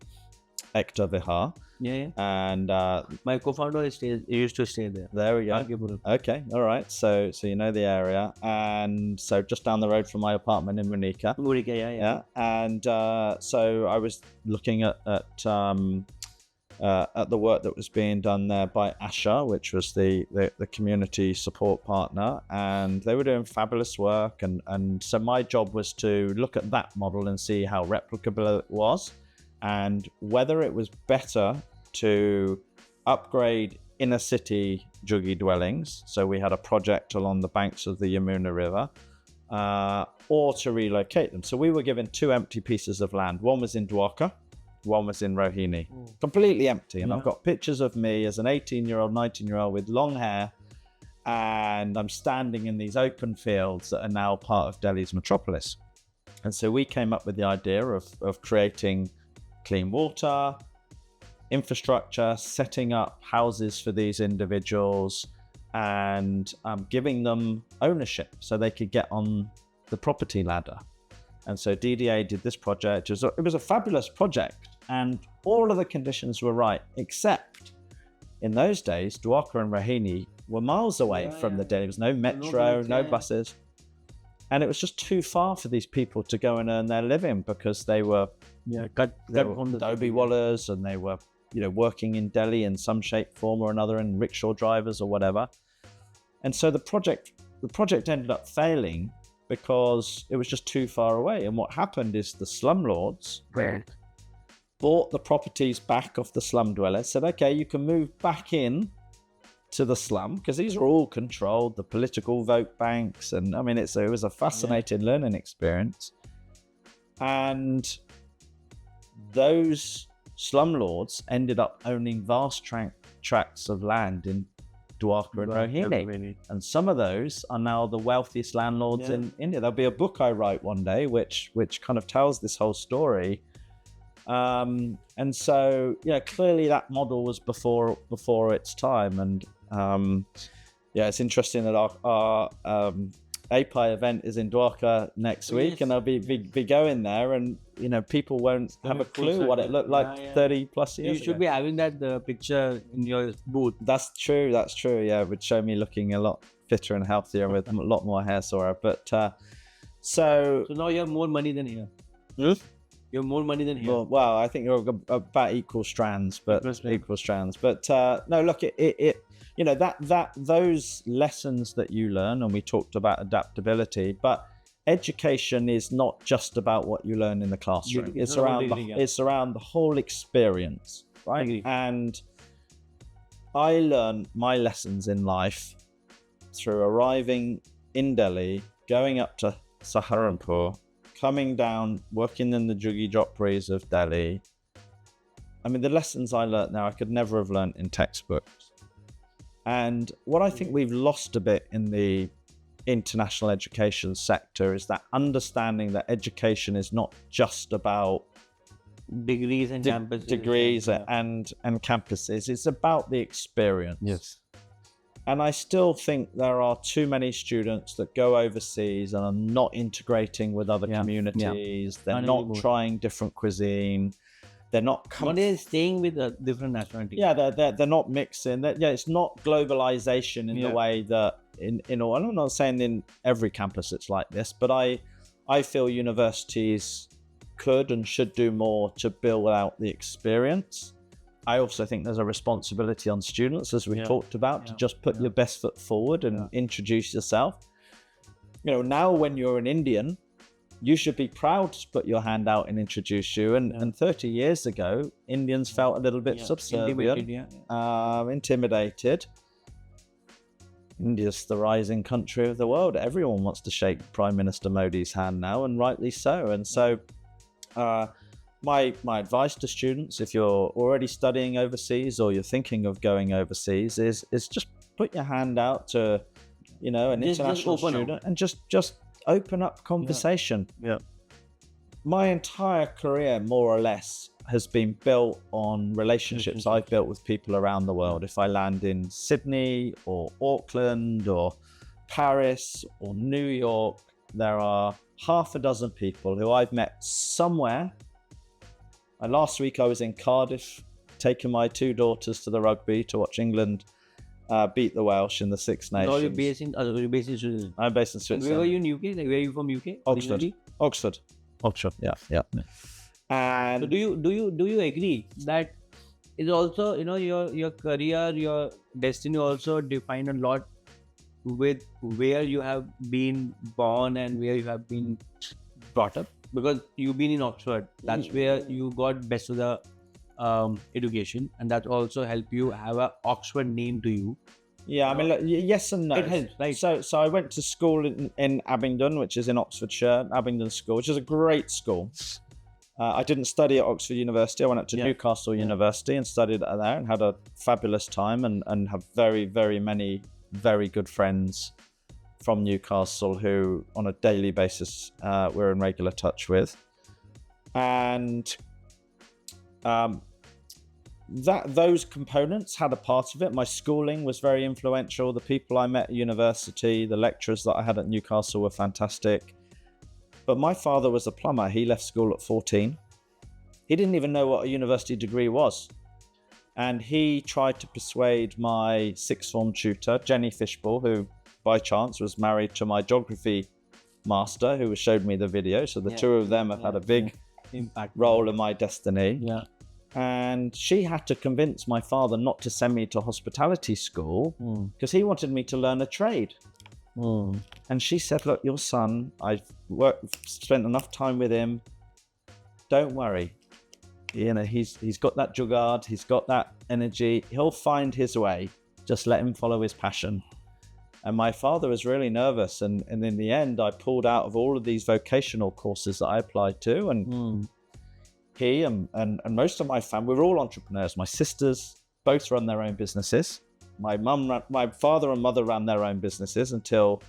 Vihar. Yeah. And my co-founder used to stay there. There we go. Arkepuram. Okay, all right. So you know the area, and so just down the road from my apartment in Munika. Yeah. And so I was looking at the work that was being done there by Asha, which was the community support partner, and they were doing fabulous work. And so my job was to look at that model and see how replicable it was, and whether it was better to upgrade inner city Jhuggi dwellings. So we had a project along the banks of the Yamuna River, or to relocate them. So we were given 2 empty pieces of land. One was in Dwarka, one was in Rohini, completely empty. And I've got pictures of me as an 18-year-old, 19-year-old with long hair, and I'm standing in these open fields that are now part of Delhi's metropolis. And so we came up with the idea of creating clean water, infrastructure, setting up houses for these individuals, and giving them ownership so they could get on the property ladder. And so DDA did this project. It was a fabulous project, and all of the conditions were right, except in those days, Dwarka and Rohini were miles away from the Delhi. There was no metro, no buses. And it was just too far for these people to go and earn their living, because they were Dobie wallahs, and they were, working in Delhi in some shape, form or another, and rickshaw drivers or whatever. And so the project ended up failing because it was just too far away. And what happened is the slumlords bought the properties back off the slum dwellers, said, okay, you can move back in to the slum, because these are all controlled, the political vote banks. And I mean, it was a fascinating learning experience. And those slumlords ended up owning vast tracts of land in Dwarka and Rohini. And some of those are now the wealthiest landlords in India. There'll be a book I write one day, which kind of tells this whole story. And so, clearly that model was before its time. And it's interesting that our API event is in Dwarka next week, and I'll be going there, and people won't have a clue what it looked like 30 plus years ago. You should be having that picture in your booth. That's true. Yeah, it would show me looking a lot fitter and healthier with a lot more hair, Saurabh. But so now you have more money than here. You have more money than here. Well, I think you're about equal strands, but no, look, those lessons that you learn, and we talked about adaptability, but education is not just about what you learn in the classroom. It's around the whole experience, right? And I learned my lessons in life through arriving in Delhi, going up to Saharanpur, coming down, working in the juggy jhopparis of Delhi. I mean, the lessons I learned now, I could never have learned in textbooks. And what I think we've lost a bit in the international education sector is that understanding that education is not just about degrees and campuses. And campuses. It's about the experience. Yes. And I still think there are too many students that go overseas and are not integrating with other communities. They're not trying different cuisine. They're not. They're staying with a different nationality. Yeah, they're not mixing. It's not globalization in the way that in all. I'm not saying in every campus it's like this, but I feel universities could and should do more to build out the experience. I also think there's a responsibility on students, as we talked about, to just put your best foot forward and introduce yourself. Now when you're an Indian, you should be proud to put your hand out and introduce you. And 30 years ago, Indians felt a little bit subservient, intimidated. India's the rising country of the world. Everyone wants to shake Prime Minister Modi's hand now, and rightly so. And so my advice to students, if you're already studying overseas or you're thinking of going overseas, is just put your hand out to, an international student and just open up conversation. My entire career, more or less, has been built on relationships I've built with people around the world. If I land in Sydney or Auckland or Paris or New York, there are half a dozen people who I've met somewhere. And last week I was in Cardiff, taking my 2 daughters to the rugby to watch England beat the Welsh in the Six Nations. No, you're based in Switzerland. I'm based in Switzerland. Where were you in UK? Where are you from UK? Oxford. Yeah. And so do you agree that it's also, your career, your destiny also defined a lot with where you have been born and where you have been brought up? Because you've been in Oxford, that's where you got best of the education, and that also helped you have a Oxford name to you. Yeah, I mean, look, yes and no. It helps, right? So I went to school in Abingdon, which is in Oxfordshire, Abingdon School, which is a great school. I didn't study at Oxford University. I went up to Newcastle University and studied there and had a fabulous time and have very, very many very good friends from Newcastle who on a daily basis we're in regular touch with. And those components had a part of it. My schooling was very influential. The people I met at university, the lecturers that I had at Newcastle were fantastic. But my father was a plumber. He left school at 14. He didn't even know what a university degree was. And he tried to persuade my sixth form tutor, Jenny Fishball, who by chance was married to my geography master, who showed me the video. So the two of them have had a big impact role in my destiny. Yeah. And she had to convince my father not to send me to hospitality school because he wanted me to learn a trade. And she said, look, your son, I've spent enough time with him. Don't worry. You know, he's got that jugaad, he's got that energy. He'll find his way. Just let him follow his passion. And my father was really nervous. And in the end, I pulled out of all of these vocational courses that I applied to. And he and most of my family, we were all entrepreneurs. My sisters both run their own businesses. My father and mother ran their own businesses until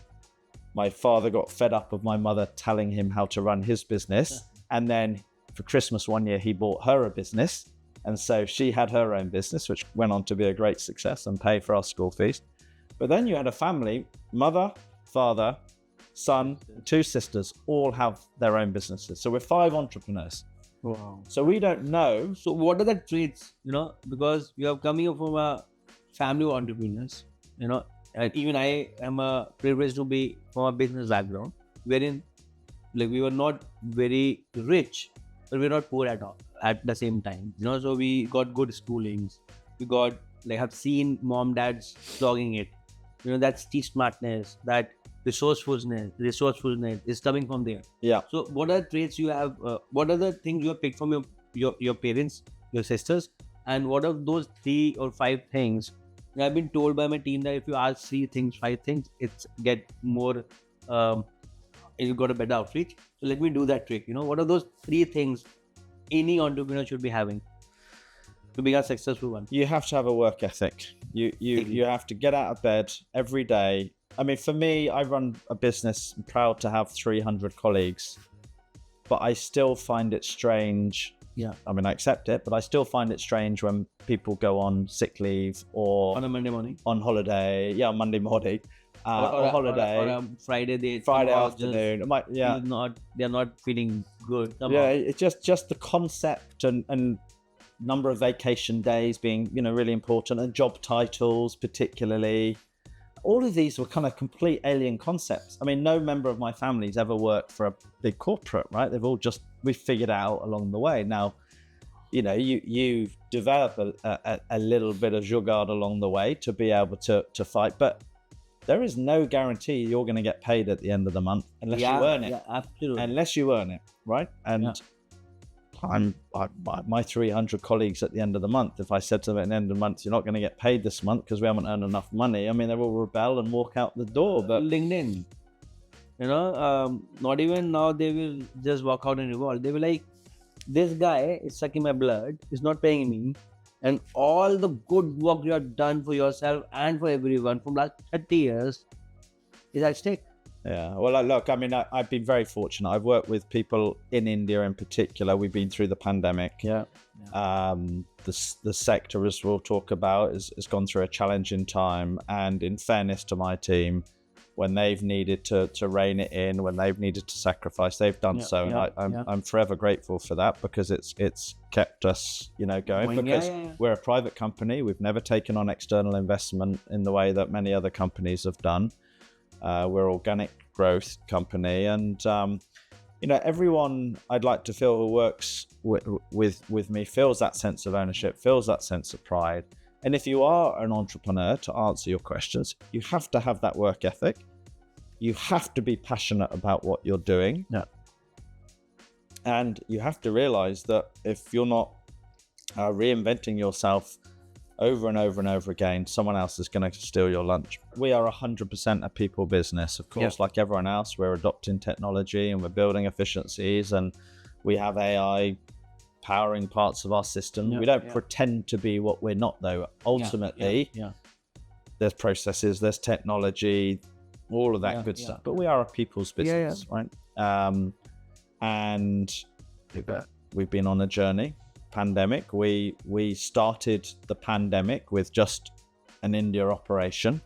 my father got fed up of my mother telling him how to run his business. And then for Christmas one year, he bought her a business. And so she had her own business, which went on to be a great success and pay for our school fees. But then you had a family, mother, father, son, and two sisters, all have their own businesses. So we're 5 entrepreneurs. Wow. So we don't know. So what are the traits, because you are coming from a family of entrepreneurs, and even I am privileged to be from a business background, wherein like we were not very rich, but we're not poor at all at the same time. So we got good schoolings. We got have seen mom, dads slogging it. That street smartness, that resourcefulness is coming from there. Yeah. So what are the traits you have? What are the things you have picked from your parents, your sisters, and what are those 3 or 5 things? I've been told by my team that if you ask 3 things, 5 things, it's get more. You got a better outreach. So let me do that trick. What are those 3 things any entrepreneur should be having to be a successful one? You have to have a work ethic. You have to get out of bed every day. I mean, for me, I run a business. I'm proud to have 300 colleagues, but I still find it strange. Yeah. I mean, I accept it, but I still find it strange when people go on sick leave or on a Monday morning, on holiday. Yeah, on Monday morning, or holiday, or a Friday afternoon. They're not feeling good. It's just the concept and number of vacation days being really important, and job titles particularly. All of these were kind of complete alien concepts. I mean, no member of my family's ever worked for a big corporate, right? We figured out along the way. Now, you develop a little bit of jugaad along the way to be able to fight, but there is no guarantee you're going to get paid at the end of the month unless you earn it. Yeah, absolutely. Unless you earn it, right? And my 300 colleagues at the end of the month, if I said to them at the end of the month, you're not going to get paid this month because we haven't earned enough money, I mean, they will rebel and walk out the door. But LinkedIn, not even now they will just walk out and revolt. They will like, this guy is sucking my blood, he's not paying me, and all the good work you have done for yourself and for everyone from last 30 years is at stake. Yeah, well, look, I mean, I've been very fortunate. I've worked with people in India in particular. We've been through the pandemic. Yeah. The sector, as we'll talk about, has gone through a challenging time. And in fairness to my team, when they've needed to rein it in, when they've needed to sacrifice, they've done so. And I'm forever grateful for that, because it's kept us, going. Because we're a private company. We've never taken on external investment in the way that many other companies have done. We're an organic growth company, and everyone I'd like to feel who works with me feels that sense of ownership, feels that sense of pride. And if you are an entrepreneur, to answer your questions, you have to have that work ethic. You have to be passionate about what you're doing. Yeah. And you have to realize that if you're not reinventing yourself over and over and over again, someone else is going to steal your lunch. We are 100% a people business. Of course, like everyone else, we're adopting technology and we're building efficiencies, and we have AI powering parts of our system. We don't pretend to be what we're not, though. Ultimately, there's processes, there's technology, all of that good stuff. But we are a people's business, right? And we've been on a journey. Pandemic. We started the pandemic with just an India operation.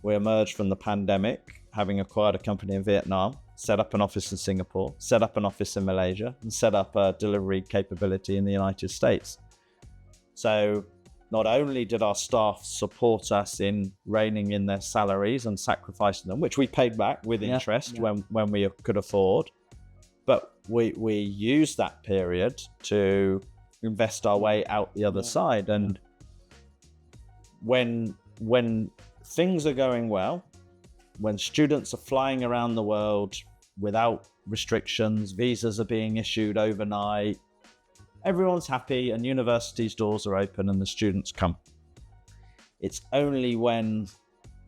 We emerged from the pandemic having acquired a company in Vietnam, set up an office in Singapore, set up an office in Malaysia, and set up a delivery capability in the United States. So not only did our staff support us in reining in their salaries and sacrificing them, which we paid back with interest when we could afford, but we used that period to invest our way out the other side. And when things are going well, when students are flying around the world without restrictions, visas are being issued overnight, everyone's happy and universities' doors are open and the students come. It's only when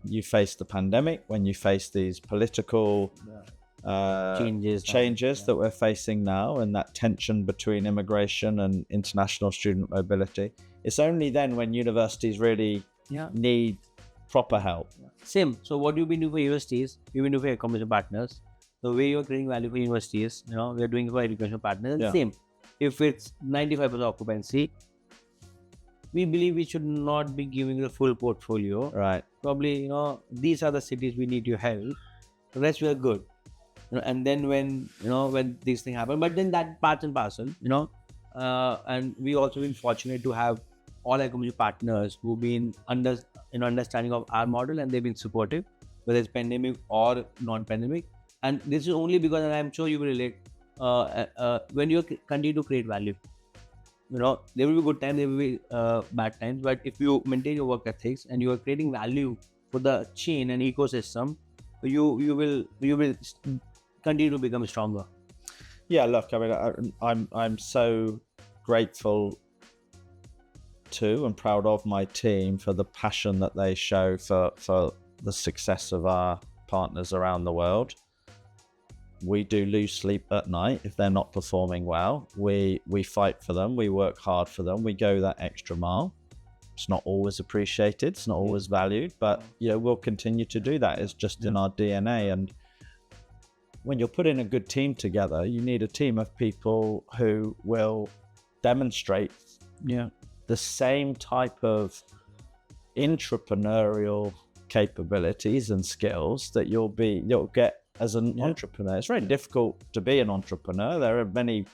you face the pandemic, when you face these political changes that we're facing now, and that tension between immigration and international student mobility, it's only then when universities really need proper help. Same. So what you've been doing for universities, you've been doing for accommodation partners, the way you're creating value for universities, we're doing it for education partners. Same. If it's 95% occupancy, we believe we should not be giving the full portfolio. Right. Probably, these are the cities we need your help. The rest we are good. And then when these things happen, but then that part and parcel, and we also been fortunate to have all our community partners who've been understanding of our model, and they've been supportive, whether it's pandemic or non-pandemic. And this is only because, and I'm sure you will relate, when you continue to create value, there will be good times, there will be bad times, but if you maintain your work ethics and you are creating value for the chain and ecosystem, you will continue to become stronger. Yeah, look, I mean, I'm so grateful to and proud of my team for the passion that they show for the success of our partners around the world. We do lose sleep at night if they're not performing well. We fight for them, we work hard for them, we go that extra mile. It's not always appreciated, it's not always valued, but we'll continue to do that. It's just in our DNA. And when you're putting a good team together, you need a team of people who will demonstrate the same type of entrepreneurial capabilities and skills that you'll get as an entrepreneur. It's very difficult to be an entrepreneur. There are many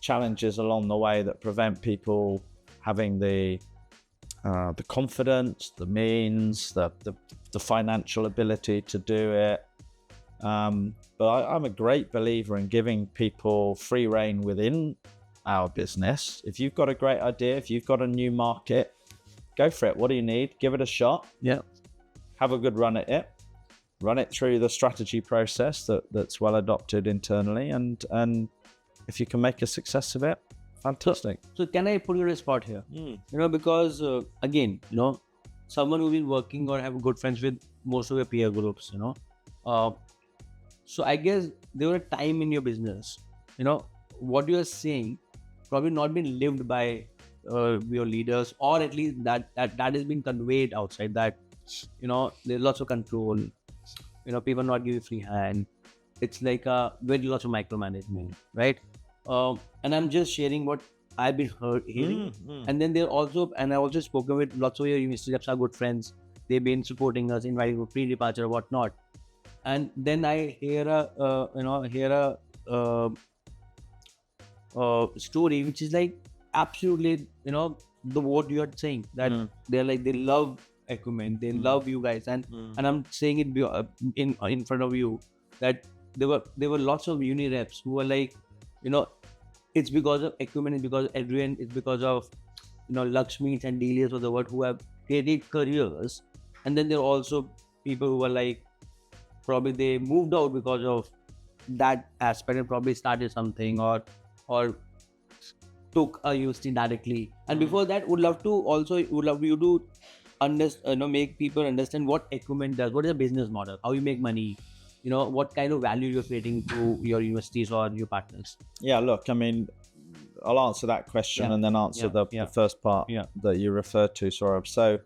challenges along the way that prevent people having the confidence, the means, the financial ability to do it. But I'm a great believer in giving people free rein within our business. If you've got a great idea, if you've got a new market, go for it. What do you need? Give it a shot. Have a good run at it. Run it through the strategy process that's well adopted internally, and if you can make a success of it, fantastic. So can I put you on a spot here? Because again, someone who's been working or have good friends with most of your peer groups, so I guess there were a time in your business, what you are saying probably not been lived by your leaders, or at least that has been conveyed outside, that there's lots of control, people not giving free hand. It's like very lots of micromanagement, right? And I'm just sharing what I've been hearing. And then they're also, and I also spoken with lots of your university reps, are good friends. They've been supporting us, inviting for pre-departure or whatnot. And then I hear a story which is like absolutely, the what you are saying, that they're like, they love Acumen, they love you guys, and I'm saying it in front of you, that there were lots of uni reps who were like, it's because of Acumen, it's because of Adrian, it's because of Lakshmi and Delias of the world who have created careers. And then there are also people who were like, probably they moved out because of that aspect and probably started something, or took a university directly. And before that, would love you to make people understand what Acumen does, what is the business model, how you make money, what kind of value you're creating to your universities or your partners. Yeah, look, I mean, I'll answer that question and then answer the first part that you referred to, Saurabh. So,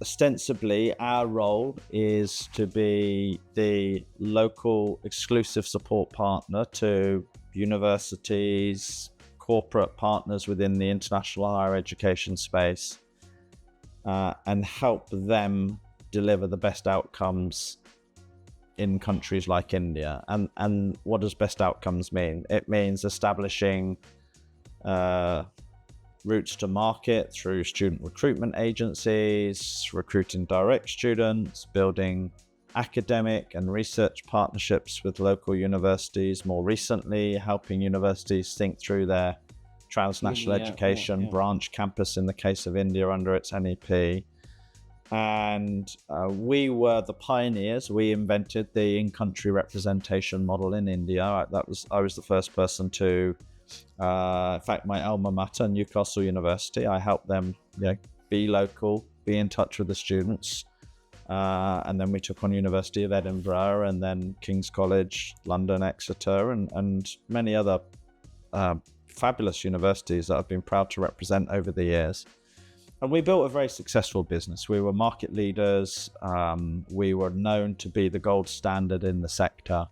ostensibly, our role is to be the local exclusive support partner to universities, corporate partners within the international higher education space, and help them deliver the best outcomes in countries like India. And what does best outcomes mean? It means establishing routes to market through student recruitment agencies, recruiting direct students, building academic and research partnerships with local universities. More recently, helping universities think through their transnational education branch campus in the case of India under its NEP. And we were the pioneers. We invented the in-country representation model in India. I was the first person to, in fact, my alma mater, Newcastle University, I helped them be local, be in touch with the students. And then we took on University of Edinburgh and then King's College, London, Exeter, and many other fabulous universities that I've been proud to represent over the years. And we built a very successful business. We were market leaders. We were known to be the gold standard in the sector.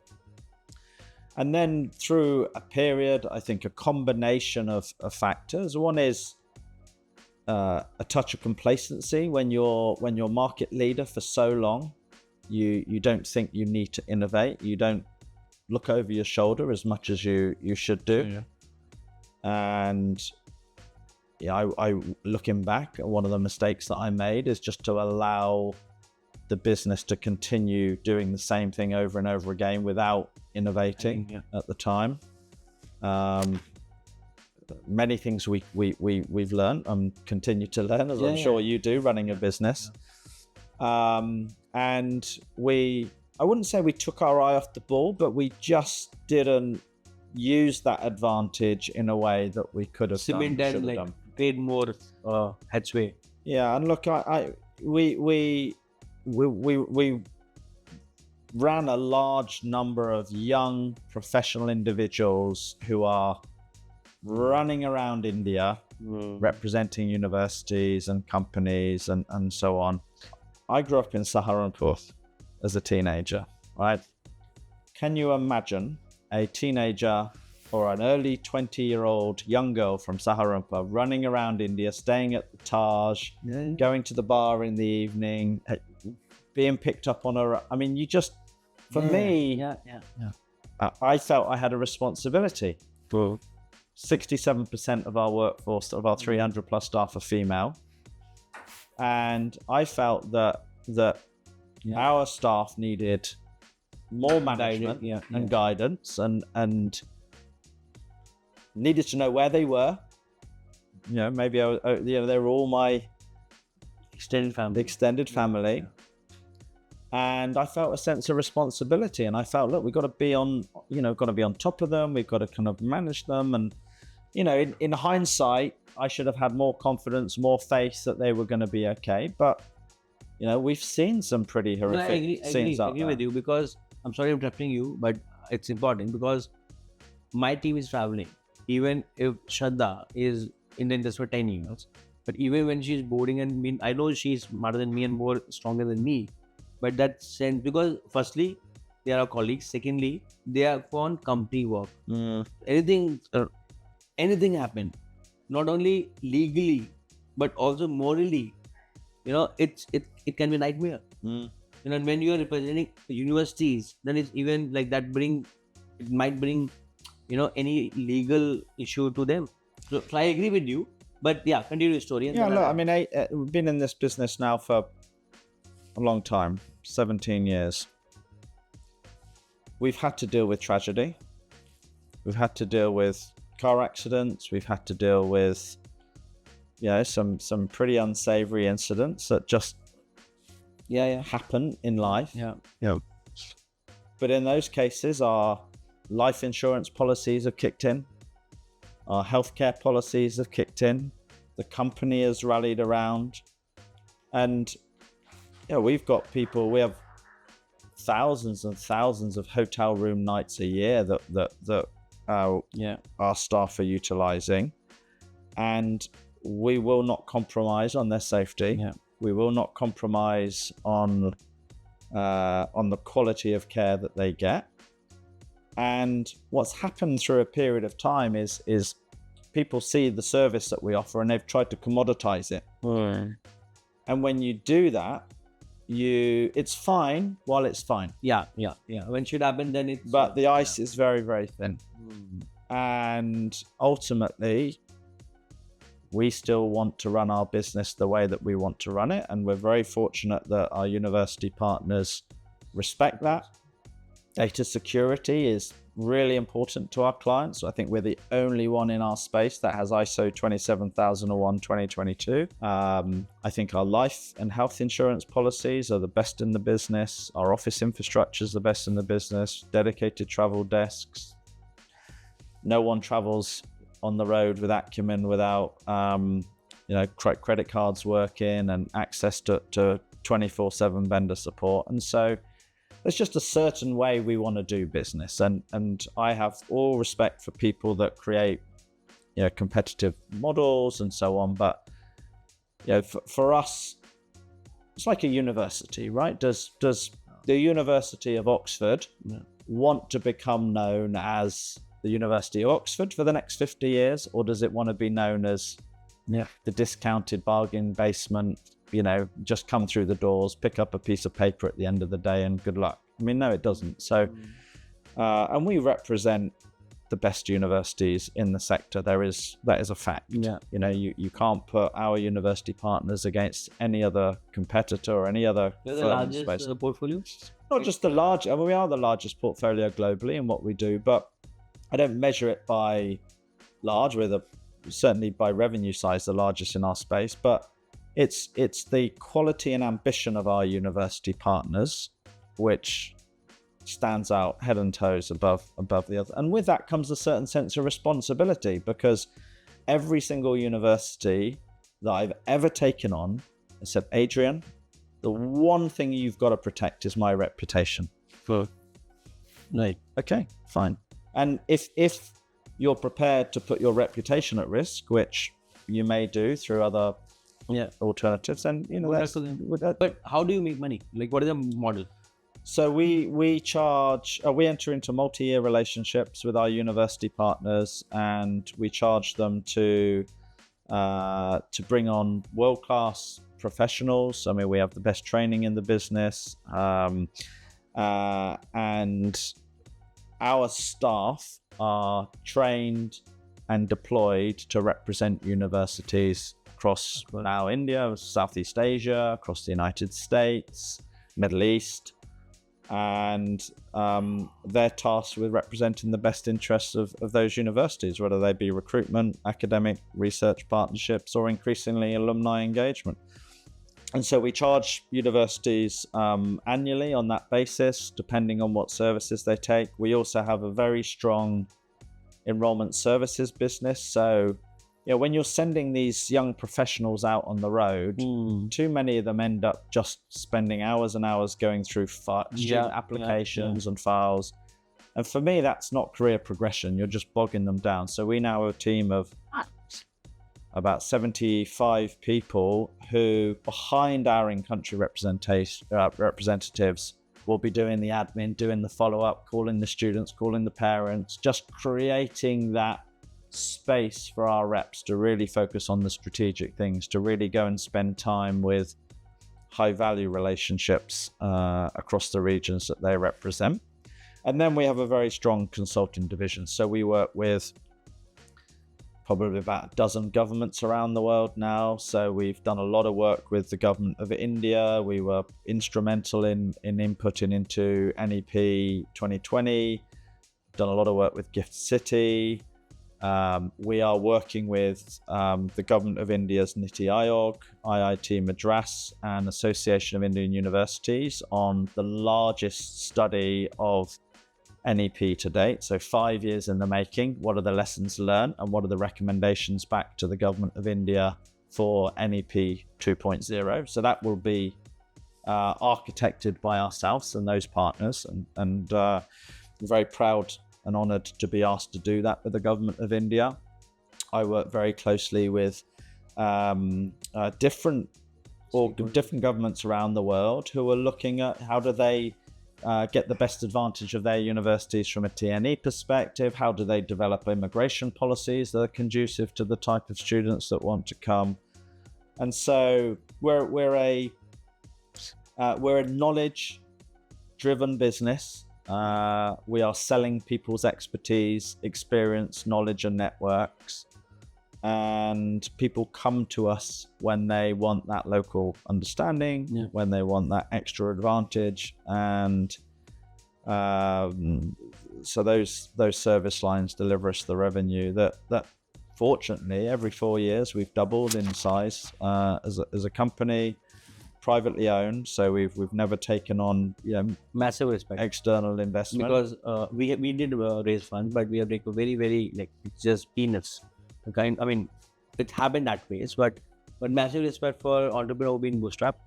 And then through a period, I think a combination of factors. One is a touch of complacency. When you're market leader for so long, you don't think you need to innovate. You don't look over your shoulder as much as you should do. And I looking back, one of the mistakes that I made is just to allow the business to continue doing the same thing over and over again without innovating at the time. Many things we've learned and continue to learn, as I'm sure you do, running a business. And I wouldn't say we took our eye off the ball, but we just didn't use that advantage in a way that we could have done. Trade more headsway. Yeah, and look, we ran a large number of young professional individuals who are running around India, representing universities and companies and so on. I grew up in Saharanpur as a teenager, right? Can you imagine a teenager or an early 20-year-old young girl from Saharanpur running around India, staying at the Taj, going to the bar in the evening, being picked up on a... I mean, you just... For me, I felt I had a responsibility. 67% of our workforce, of our 300 plus staff, are female. And I felt that our staff needed more management and guidance and needed to know where they were. Maybe they were all my extended family. And I felt a sense of responsibility, and I felt, look, we've got to be on top of them. We've got to kind of manage them. And, in hindsight, I should have had more confidence, more faith that they were going to be okay. But, we've seen some pretty horrific scenes out there. I agree with you, because I'm sorry I'm interrupting you, but it's important because my team is traveling. Even if Shraddha is in the industry for 10 years, but even when she's boarding, and I know she's smarter than me and more stronger than me, but that sense, because firstly, they are our colleagues. Secondly, they are on company work. Anything happened, not only legally, but also morally, it can be a nightmare. When you are representing universities, then it's even like that it might bring any legal issue to them. So I agree with you, but continue your story. Look, I mean, we've been in this business now for a long time, 17 years. We've had to deal with tragedy. We've had to deal with car accidents. We've had to deal with, some pretty unsavory incidents that just happen in life. But in those cases, our life insurance policies have kicked in. Our healthcare policies have kicked in. The company has rallied around. And we have thousands and thousands of hotel room nights a year that our staff are utilizing. And we will not compromise on their safety. Yeah. We will not compromise on the quality of care that they get. And what's happened through a period of time is people see the service that we offer and they've tried to commoditize it. And when you do that, it's fine while it's fine. Yeah. When it should happen, then it's... But the ice is very, very thin. And ultimately, we still want to run our business the way that we want to run it. And we're very fortunate that our university partners respect that. Data security is really important to our clients. So I think we're the only one in our space that has ISO 27001 2022. I think our life and health insurance policies are the best in the business. Our office infrastructure is the best in the business. Dedicated travel desks. No one travels on the road with Acumen without credit cards working and access to 24/7 vendor support. And so there's just a certain way we want to do business, and I have all respect for people that create competitive models and so on. But for us, it's like a university, right? Does the University of Oxford want to become known as the University of Oxford for the next 50 years, or does it want to be known as the discounted bargain basement? Just come through the doors, pick up a piece of paper at the end of the day, and good luck. I mean, no, it doesn't. So, and we represent the best universities in the sector. That is a fact. Yeah. You can't put our university partners against any other competitor or any other. You're the largest portfolio? Not just the large. I mean, we are the largest portfolio globally in what we do, but I don't measure it by large. We're certainly by revenue size the largest in our space, but it's the quality and ambition of our university partners which stands out head and toes above the other. And with that comes a certain sense of responsibility, because every single university that I've ever taken on, I said, Adrian, the one thing you've got to protect is my reputation. Right. Okay, fine. And if you're prepared to put your reputation at risk, which you may do through other alternatives, and but how do you make money? Like, what is the model? So we charge, we enter into multi-year relationships with our university partners, and we charge them to bring on world-class professionals. I mean, we have the best training in the business, and our staff are trained and deployed to represent universities across now India, Southeast Asia, across the United States, Middle East. And they're tasked with representing the best interests of those universities, whether they be recruitment, academic research partnerships, or increasingly alumni engagement. And so we charge universities annually on that basis, depending on what services they take. We also have a very strong enrollment services business. So when you're sending these young professionals out on the road, too many of them end up just spending hours and hours going through student applications and files. And for me, that's not career progression. You're just bogging them down. So we now have a team of about 75 people who, behind our in-country representatives, will be doing the admin, doing the follow-up, calling the students, calling the parents, just creating that space for our reps to really focus on the strategic things, to really go and spend time with high value relationships across the regions that they represent. And then we have a very strong consulting division. So we work with probably about a dozen governments around the world now. So we've done a lot of work with the government of India. We were instrumental in inputting into NEP 2020, done a lot of work with Gift City. We are working with the government of India's Niti Aayog, IIT Madras, and Association of Indian Universities on the largest study of NEP to date. So 5 years in the making. What are the lessons learned and what are the recommendations back to the government of India for NEP 2.0? So that will be architected by ourselves and those partners, and we're very proud and honoured to be asked to do that with the government of India. I work very closely with different governments around the world who are looking at how do they get the best advantage of their universities from a TNE perspective, how do they develop immigration policies that are conducive to the type of students that want to come. And so we're a knowledge-driven business. We are selling people's expertise, experience, knowledge, and networks. And people come to us when they want that local understanding, when they want that extra advantage. And so those service lines deliver us the revenue that fortunately every 4 years we've doubled in size as a company. Privately owned, so we've never taken on massive respect external investment, because we did raise funds, but we have like a very like it's just peanuts. I mean, it happened that way, but massive respect for entrepreneur being bootstrapped,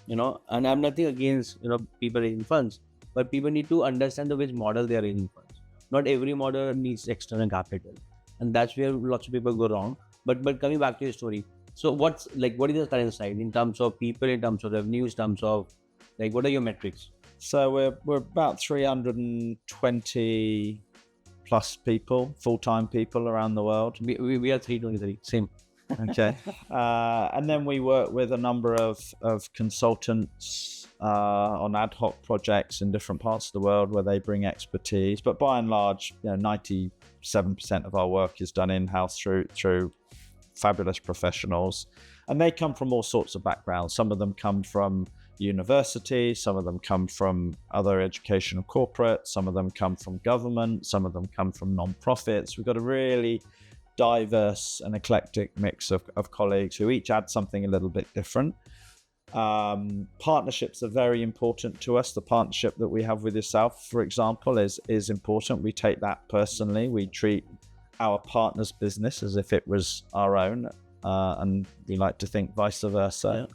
and I'm nothing against people raising funds, but people need to understand the which model they are raising funds. Not every model needs external capital, and that's where lots of people go wrong. But coming back to your story. So what is the current size in terms of people, in terms of revenue, in terms of what are your metrics? So we're about 320 plus people, full-time people around the world. We are 323, same. Okay. And then we work with a number of consultants on ad hoc projects in different parts of the world where they bring expertise. But by and large, 97% of our work is done in-house through fabulous professionals, and they come from all sorts of backgrounds. Some of them come from university, some of them come from other educational corporates, some of them come from government, some of them come from non-profits. We've got a really diverse and eclectic mix of colleagues who each add something a little bit different. Partnerships are very important to us. The partnership that we have with yourself, for example, is important. We take that personally. We treat our partner's business as if it was our own, and we like to think vice versa.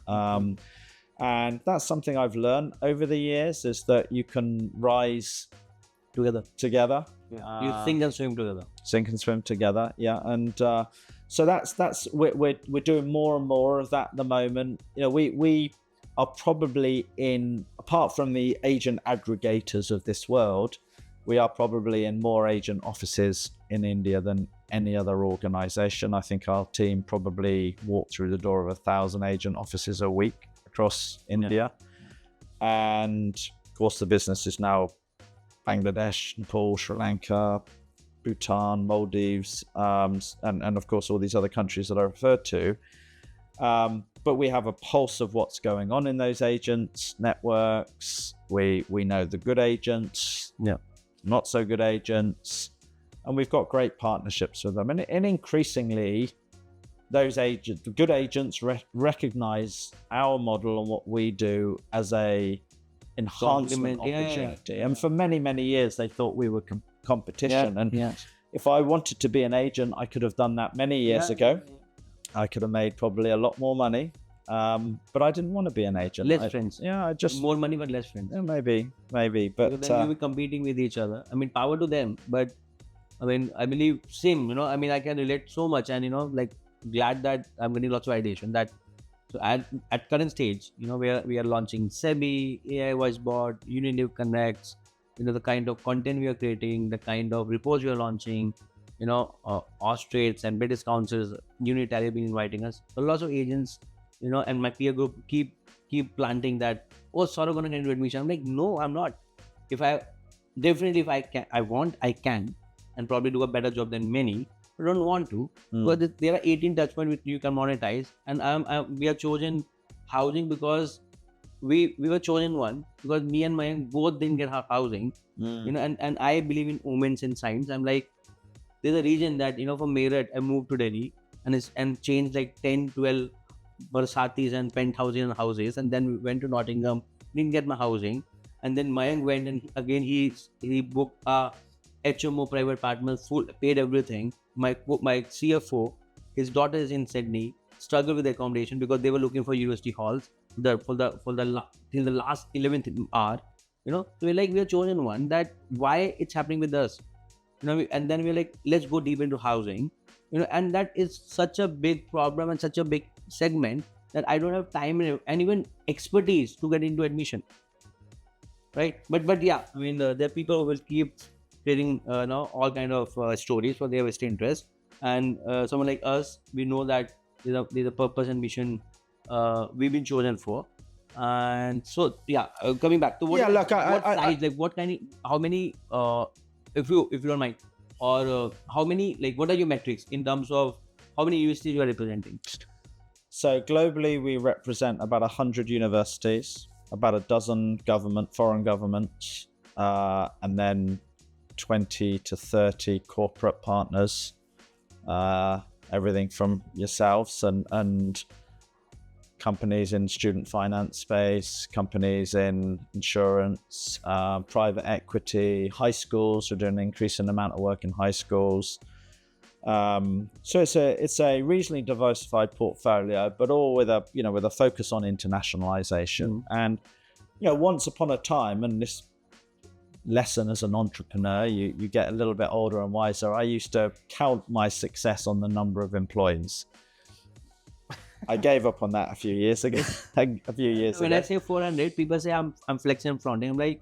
And that's something I've learned over the years, is that you can rise together. You sink and swim together. Sink and swim together, yeah. And so that's we're doing more and more of that at the moment. We are probably apart from the agent aggregators of this world, we are probably in more agent offices in India than any other organization. I think our team probably walk through the door of 1,000 agent offices a week across India. And of course, the business is now Bangladesh, Nepal, Sri Lanka, Bhutan, Maldives, and of course, all these other countries that I referred to. But we have a pulse of what's going on in those agents' networks. We know the good agents, not so good agents, and we've got great partnerships with them. And increasingly, those agents, the good agents, recognize our model and what we do as a enhancement opportunity. And for many, many years, they thought we were competition. If I wanted to be an agent, I could have done that many years ago. I could have made probably a lot more money. But I didn't want to be an agent. Less friends. I just more money but less friends. Yeah, maybe. But then we were competing with each other. I mean, power to them. But I mean, I believe same. I mean, I can relate so much, and glad that I'm getting lots of ideation. That so at current stage, we are launching SEBI, AI voice bot, Unitive Connects. The kind of content we are creating, the kind of reports we are launching. Austrates and British councils, Unitary have been inviting us. So lots of agents. And my peer group keep planting that, oh, Saurabh gonna get into admission. I'm like, no, I'm not. If I can, and probably do a better job than many, but don't want to. But there are 18 touch points which you can monetize, and we are chosen housing because we were chosen one because me and my both didn't get housing. And I believe in omens and signs. I'm like, there's a region that from Meerut I moved to Delhi and changed like 10, 12 Barsatis and penthouses and houses, and then we went to Nottingham, didn't get my housing, And then Mayank went and again he booked a HMO private apartment, full paid everything. My CFO, his daughter is in Sydney, struggled with accommodation because they were looking for university halls till the last 11th hour. So we're like, we are chosen one. That why it's happening with us. And then we're like, let's go deep into housing. And that is such a big problem and such a big segment that I don't have time and even expertise to get into admission. Right, but yeah, I mean, there are people who will keep creating all kind of stories for their vested interest, and someone like us, we know that there's a purpose and mission we've been chosen for. And so coming back to what size, like what kind of, how many, if you don't mind, or how many, like what are your metrics in terms of how many universities you are representing? So globally, we represent about 100 universities, about a dozen foreign governments, and then 20 to 30 corporate partners, everything from yourselves and companies in student finance space, companies in insurance, private equity, high schools. We're doing an increasing amount of work in high schools. So it's a reasonably diversified portfolio, but all with a focus on internationalization. And once upon a time, and this lesson as an entrepreneur, you get a little bit older and wiser. I used to count my success on the number of employees. I gave up on that a few years ago. When I say 400, people say I'm flexing and fronting. I'm like,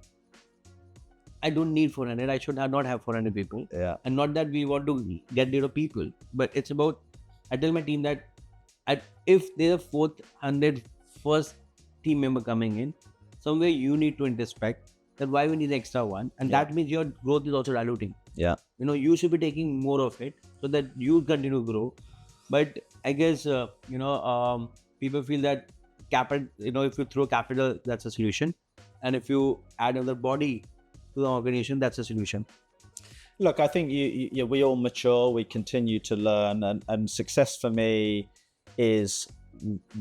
I don't need 400. I should not have 400 people. Yeah. And not that we want to get rid of people, but it's about, I tell my team that if there's a 400 first team member coming in, somewhere you need to introspect that why we need the extra one. And that means your growth is also diluting. Yeah. You should be taking more of it so that you continue to grow. But I guess, people feel that capital, if you throw capital, that's a solution. And if you add another body to the organization, that's a solution. Look, I think we all mature, we continue to learn, and success for me is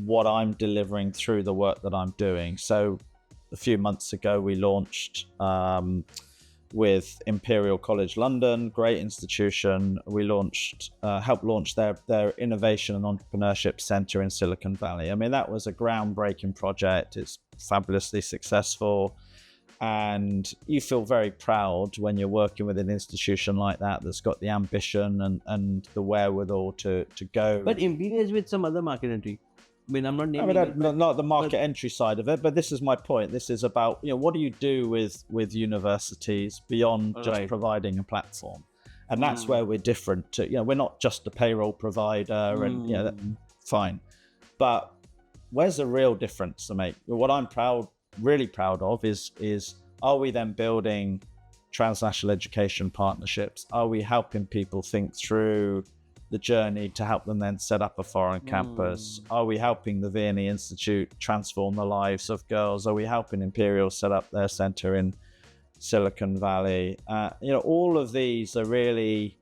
what I'm delivering through the work that I'm doing. So a few months ago, we launched with Imperial College London, great institution. We helped launch their innovation and entrepreneurship center in Silicon Valley. I mean, that was a groundbreaking project. It's fabulously successful. And you feel very proud when you're working with an institution like that that's got the ambition and the wherewithal to go. But Imperial is with some other market entry. I mean, I'm not naming it, not the market entry side of it, but this is my point. This is about, what do you do with universities beyond just providing a platform? And that's where we're different. We're not just a payroll provider and, fine. But where's the real difference to make? What I'm really proud of is are we then building transnational education partnerships? Are we helping people think through the journey to help them then set up a foreign campus? Are we helping the Vianney Institute transform the lives of girls? Are we helping Imperial set up their center in Silicon Valley? All of these are really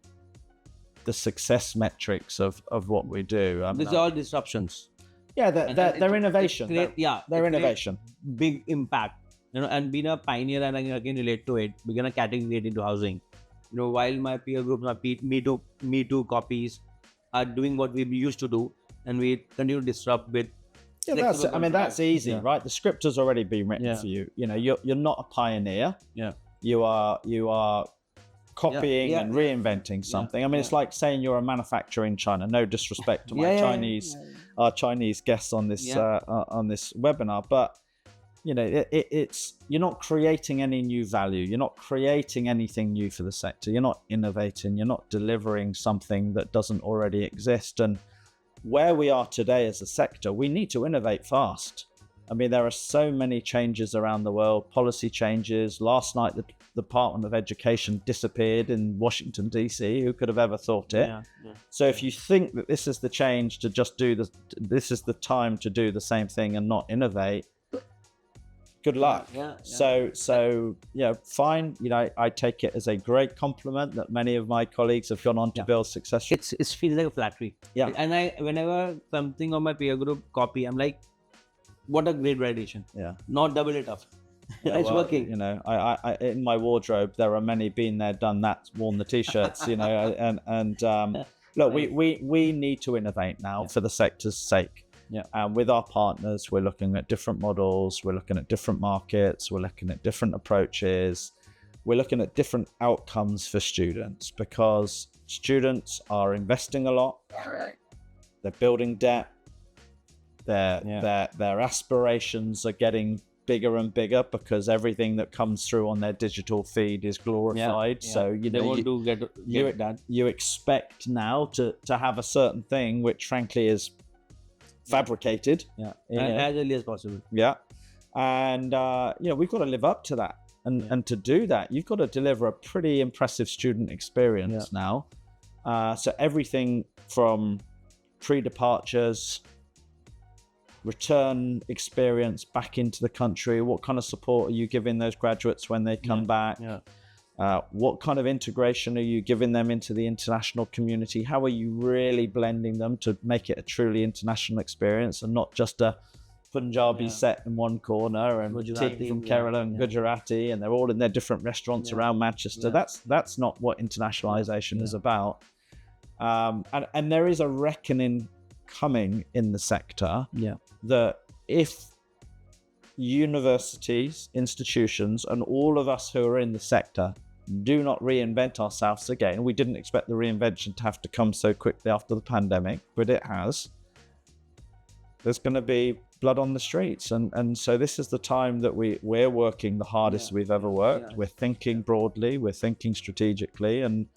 the success metrics of what we do. These are all disruptions. Yeah, they're innovation. They're innovation. Big impact. And being a pioneer, and I can relate to it, we're gonna category it into housing. While my peer groups, my Me Too copies are doing what we used to do, and we continue to disrupt with. Yeah, that's easy, right? The script has already been written for you. You're not a pioneer. Yeah. You are copying and reinventing something. It's like saying you're a manufacturer in China. No disrespect to my our Chinese guests on this webinar, but it's you're not creating any new value. You're not creating anything new for the sector. You're not innovating. You're not delivering something that doesn't already exist. And where we are today as a sector, we need to innovate fast. There are so many changes around the world, policy changes. Last night, the Department of Education disappeared in Washington, D.C. Who could have ever thought it? So if you think that this is the change to just this is the time to do the same thing and not innovate, good luck. So fine. I take it as a great compliment that many of my colleagues have gone on to build success. It feels like a flattery. Yeah. And whenever something on my peer group copy, I'm like, what a great validation. Yeah. Not double it up. It's working. You know, I in my wardrobe there are many been there, done that, worn the t-shirts. You know, and look, we need to innovate now for the sector's sake. Yeah. And with our partners, we're looking at different models. We're looking at different markets. We're looking at different approaches. We're looking at different outcomes for students, because students are investing a lot. They're building debt. Their aspirations are getting bigger and bigger, because everything that comes through on their digital feed is glorified. So you know, they want to get that. You expect now to have a certain thing which frankly is fabricated. As early as possible. And you know, we've got to live up to that. And to do that, you've got to deliver a pretty impressive student experience now. So everything from pre-departures, return experience back into the country, what kind of support are you giving those graduates when they come back? What kind of integration are you giving them into the international community? How are you really blending them to make it a truly international experience and not just a Punjabi set in one corner and team from Kerala and Gujarati, and they're all in their different restaurants around Manchester. That's not what internationalization is about. And there is a reckoning coming in the sector that if universities, institutions, and all of us who are in the sector do not reinvent ourselves again, we didn't expect the reinvention to have to come so quickly after the pandemic, but it has. There's going to be blood on the streets, and so this is the time that we're working the hardest we've ever worked. We're thinking broadly, we're thinking strategically, and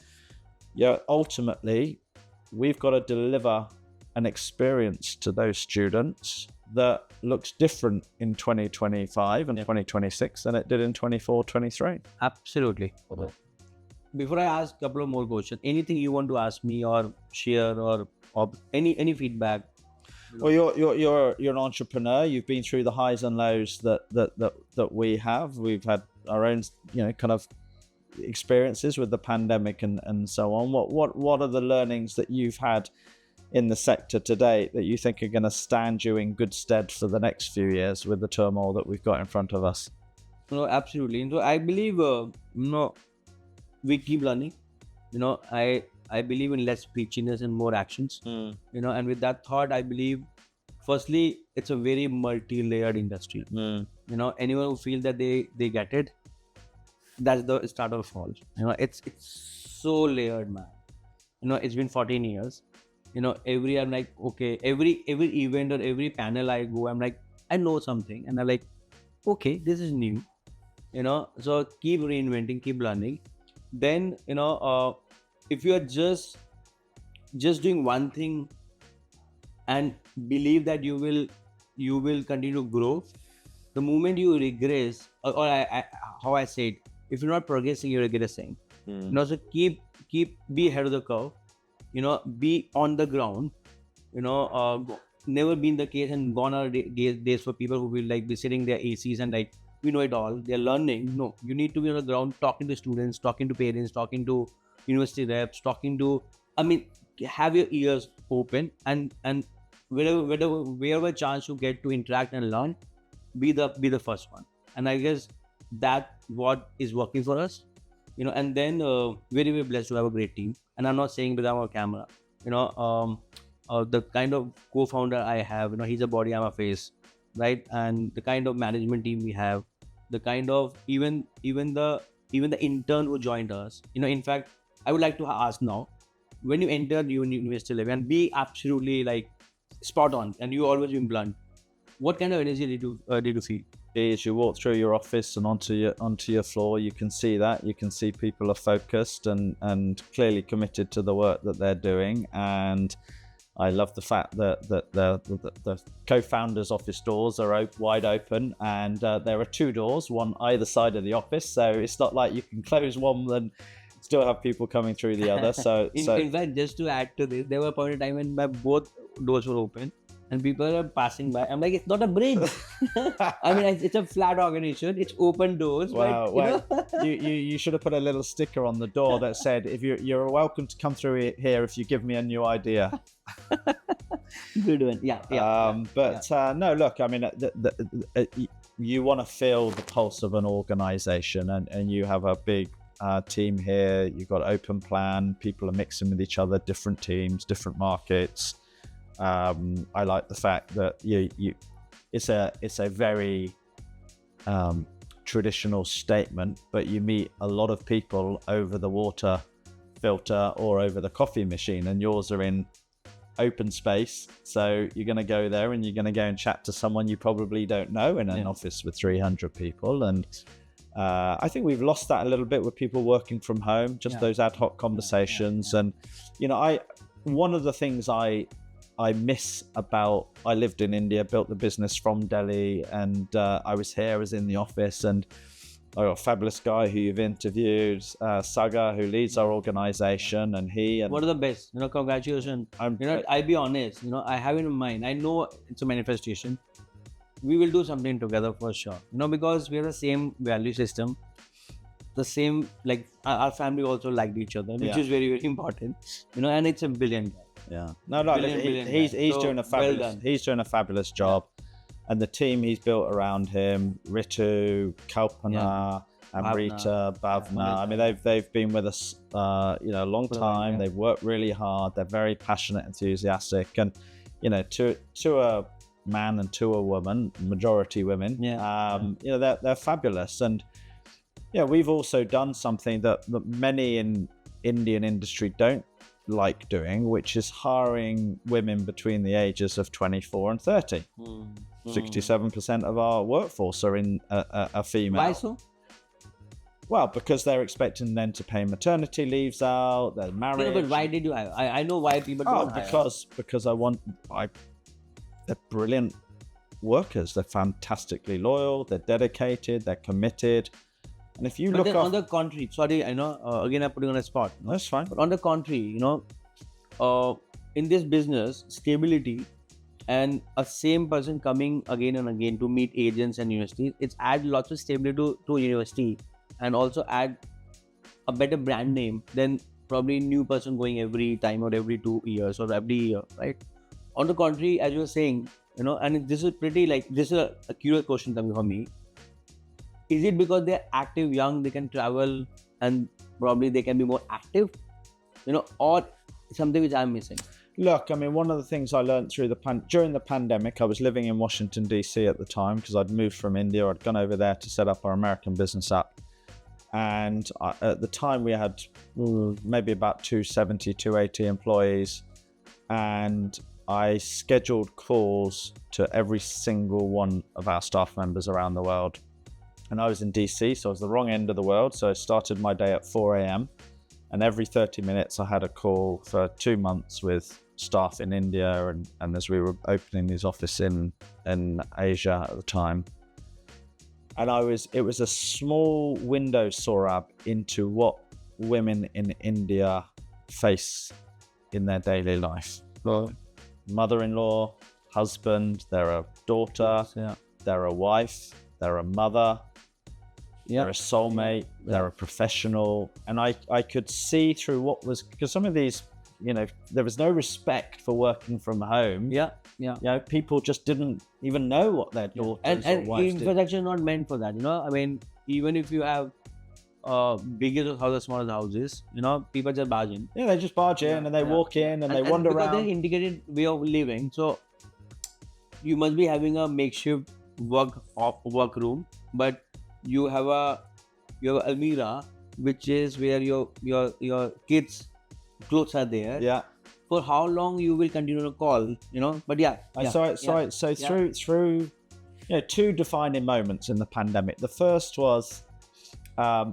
ultimately we've got to deliver an experience to those students that looks different in 2025 and 2026 than it did in 24-23. Absolutely. Before I ask a couple of more questions, anything you want to ask me or share or any feedback? Well, you're an entrepreneur. You've been through the highs and lows that we have. We've had our own, you know, kind of experiences with the pandemic and so on. What are the learnings that you've had in the sector today that you think are going to stand you in good stead for the next few years with the turmoil that we've got in front of us? No, absolutely. So I believe, we keep learning. You know, I believe in less preachiness and more actions. You know, and with that thought, I believe, firstly, it's a very multi-layered industry. You know, anyone who feels that they get it, that's the start of fall. You know, it's so layered, man. You know, it's been 14 years. You know, I'm like, okay, every event or every panel I go, I'm like, I know something, and I'm like, okay, this is new. You know, so keep reinventing, keep learning. Then, you know, if you are just doing one thing and believe that you will continue to grow, the moment you regress, or how I say it, if you're not progressing, you're regressing. You know, so keep be ahead of the curve. You know, be on the ground. You know, never been the case and gone are days for people who will like be sitting their ACs and like, we know it all, they're learning. No, you need to be on the ground, talking to students, talking to parents, talking to university reps, have your ears open, and wherever chance you get to interact and learn, be the first one. And I guess that what is working for us. You know, and then very, very blessed to have a great team. And I'm not saying because I'm on camera. You know, the kind of co-founder I have, you know, he's a body, I'm a face, right? And the kind of management team we have, the kind of even the intern who joined us. You know, in fact, I would like to ask now, when you enter university level, and be absolutely like spot on, and you always been blunt, what kind of energy did you feel? As you walk through your office and onto your floor, you can see that. You can see people are focused and clearly committed to the work that they're doing. And I love the fact that the co-founders' office doors are wide open, and there are two doors, one either side of the office. So it's not like you can close one and still have people coming through the other. So in fact, just to add to this, there were a point in time when both doors were open. And people are passing by. I'm like, it's not a bridge. I mean, it's a flat organization. It's open doors. Wow. But, you should have put a little sticker on the door that said, "If you're welcome to come through here if you give me a new idea." Good one. Yeah. No, look. I mean, you want to feel the pulse of an organization, and you have a big team here. You've got open plan, people are mixing with each other, different teams, different markets. I like the fact that it's a very traditional statement, but you meet a lot of people over the water filter or over the coffee machine, and yours are in open space. So you're going to go there and you're going to go and chat to someone you probably don't know in an office with 300 people. And I think we've lost that a little bit with people working from home, just those ad hoc conversations. And, one of the things I miss about, I lived in India, built the business from Delhi, and I was here, I was in the office, and I got a fabulous guy who you've interviewed, Saga, who leads our organization, and he... What are the best? Congratulations. I'll be honest, I have it in mind. I know it's a manifestation. We will do something together for sure. Because we have the same value system, the same, like our family also liked each other, which is very, very important, and it's a brilliant guy. Yeah. He's doing a fabulous, he's doing a fabulous job. And the team he's built around him, Ritu, Kalpana, Amrita, Bhavna. I mean, they've been with us, a long time. They've worked really hard. They're very passionate, enthusiastic, and to a man and to a woman, majority women. They're fabulous. And we've also done something that many in Indian industry don't like doing, which is hiring women between the ages of 24 and 30. 67% of our workforce are in a female. Why so? Well, because they're expecting them to pay maternity leaves out, they're married. But why did you hire? I know why people don't hire. Because they're brilliant workers. They're fantastically loyal, they're dedicated, they're committed. And if you look on the contrary, sorry, I know, again I'm putting on a spot. That's fine. But on the contrary, in this business, stability and a same person coming again and again to meet agents and universities, it's add lots of stability to a university, and also add a better brand name than probably a new person going every time or every 2 years or every year, right? On the contrary, as you were saying, and this is this is a curious question coming from me. Is it because they're active, young, they can travel and probably they can be more active, or something which I'm missing? Look, I mean, one of the things I learned during the pandemic, I was living in Washington, D.C. at the time because I'd moved from India. I'd gone over there to set up our American business up. And at the time we had maybe about 270, 280 employees. And I scheduled calls to every single one of our staff members around the world. And I was in DC, so I was the wrong end of the world. So I started my day at 4 a.m. And every 30 minutes I had a call for 2 months with staff in India, and as we were opening this office in Asia at the time. And it was a small window, Saurabh, into what women in India face in their daily life. Mother-in-law, husband, they're a daughter, they're a wife, they're a mother, they're a soulmate, they're a professional. And I could see through because some of these, there was no respect for working from home. People just didn't even know what their daughters or wives did. Infrastructure is not meant for that, I mean, even if you have bigger houses, smaller houses, people just barge in. Yeah, they just barge in and they walk in and they wander around. Because they're integrated way of living, so you must be having a makeshift work room, but you have a almirah, which is where your kids' clothes are there. Yeah. For how long you will continue to call, But through two defining moments in the pandemic. The first was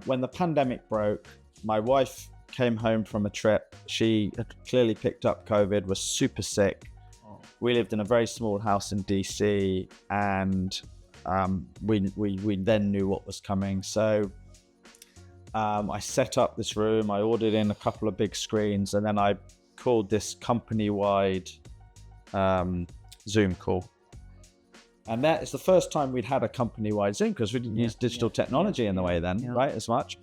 when the pandemic broke. My wife came home from a trip. She had clearly picked up COVID, was super sick. We lived in a very small house in DC, and we then knew what was coming. So I set up this room, I ordered in a couple of big screens, and then I called this company-wide Zoom call. And that is the first time we'd had a company-wide Zoom, because we didn't use digital technology in the way then, right, as much.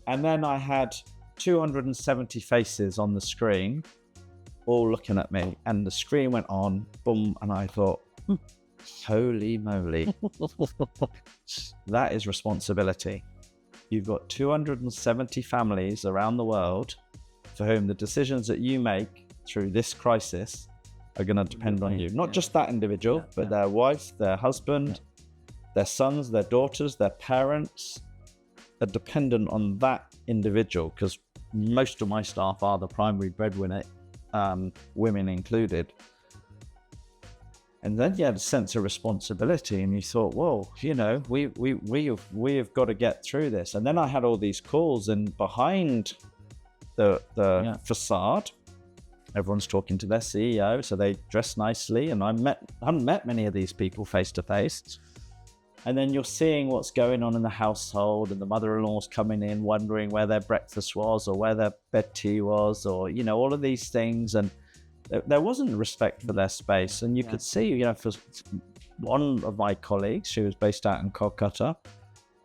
And then I had 270 faces on the screen, all looking at me, and the screen went on, boom, and I thought, Holy moly. That is responsibility. You've got 270 families around the world for whom the decisions that you make through this crisis are going to depend on you. Not just that individual, but their wife, their husband, their sons, their daughters, their parents are dependent on that individual, because most of my staff are the primary breadwinner, women included. And then you had a sense of responsibility, and you thought, well, you know, we have got to get through this. And then I had all these calls, and behind the facade, everyone's talking to their CEO, so they dress nicely. And I hadn't met many of these people face to face. And then you're seeing what's going on in the household, and the mother-in-law's coming in wondering where their breakfast was, or where their bed tea was, or, you know, all of these things. And there wasn't respect for their space. And you could see, you know, for one of my colleagues, she was based out in Kolkata,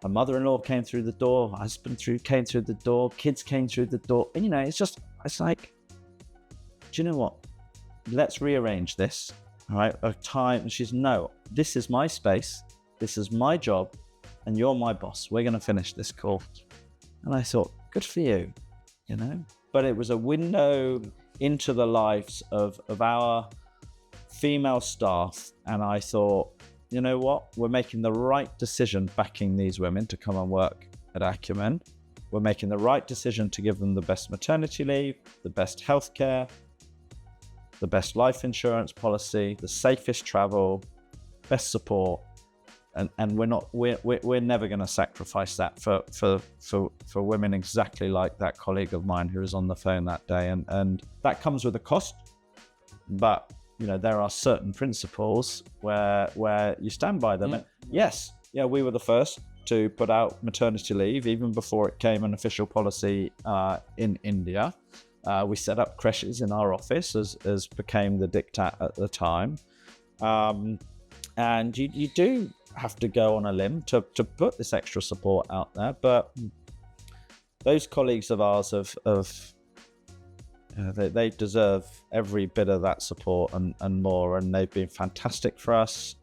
her mother-in-law came through the door, her husband came through the door, kids came through the door. And, you know, it's like, do you know what? Let's rearrange this, all right? A time. And she's, no, this is my space. This is my job, and you're my boss. We're going to finish this call. And I thought, good for you, you know? But it was a window into the lives of our female staff. And I thought, you know what? We're making the right decision backing these women to come and work at Acumen. We're making the right decision to give them the best maternity leave, the best healthcare, the best life insurance policy, the safest travel, best support. And we're never going to sacrifice that for women exactly like that colleague of mine who was on the phone that day. And that comes with a cost, but you know, there are certain principles where you stand by them. And yes, we were the first to put out maternity leave even before it became an official policy in India. We set up creches in our office as became the diktat at the time. And you do have to go on a limb to put this extra support out there, but those colleagues of ours they deserve every bit of that support and more, and they've been fantastic for us.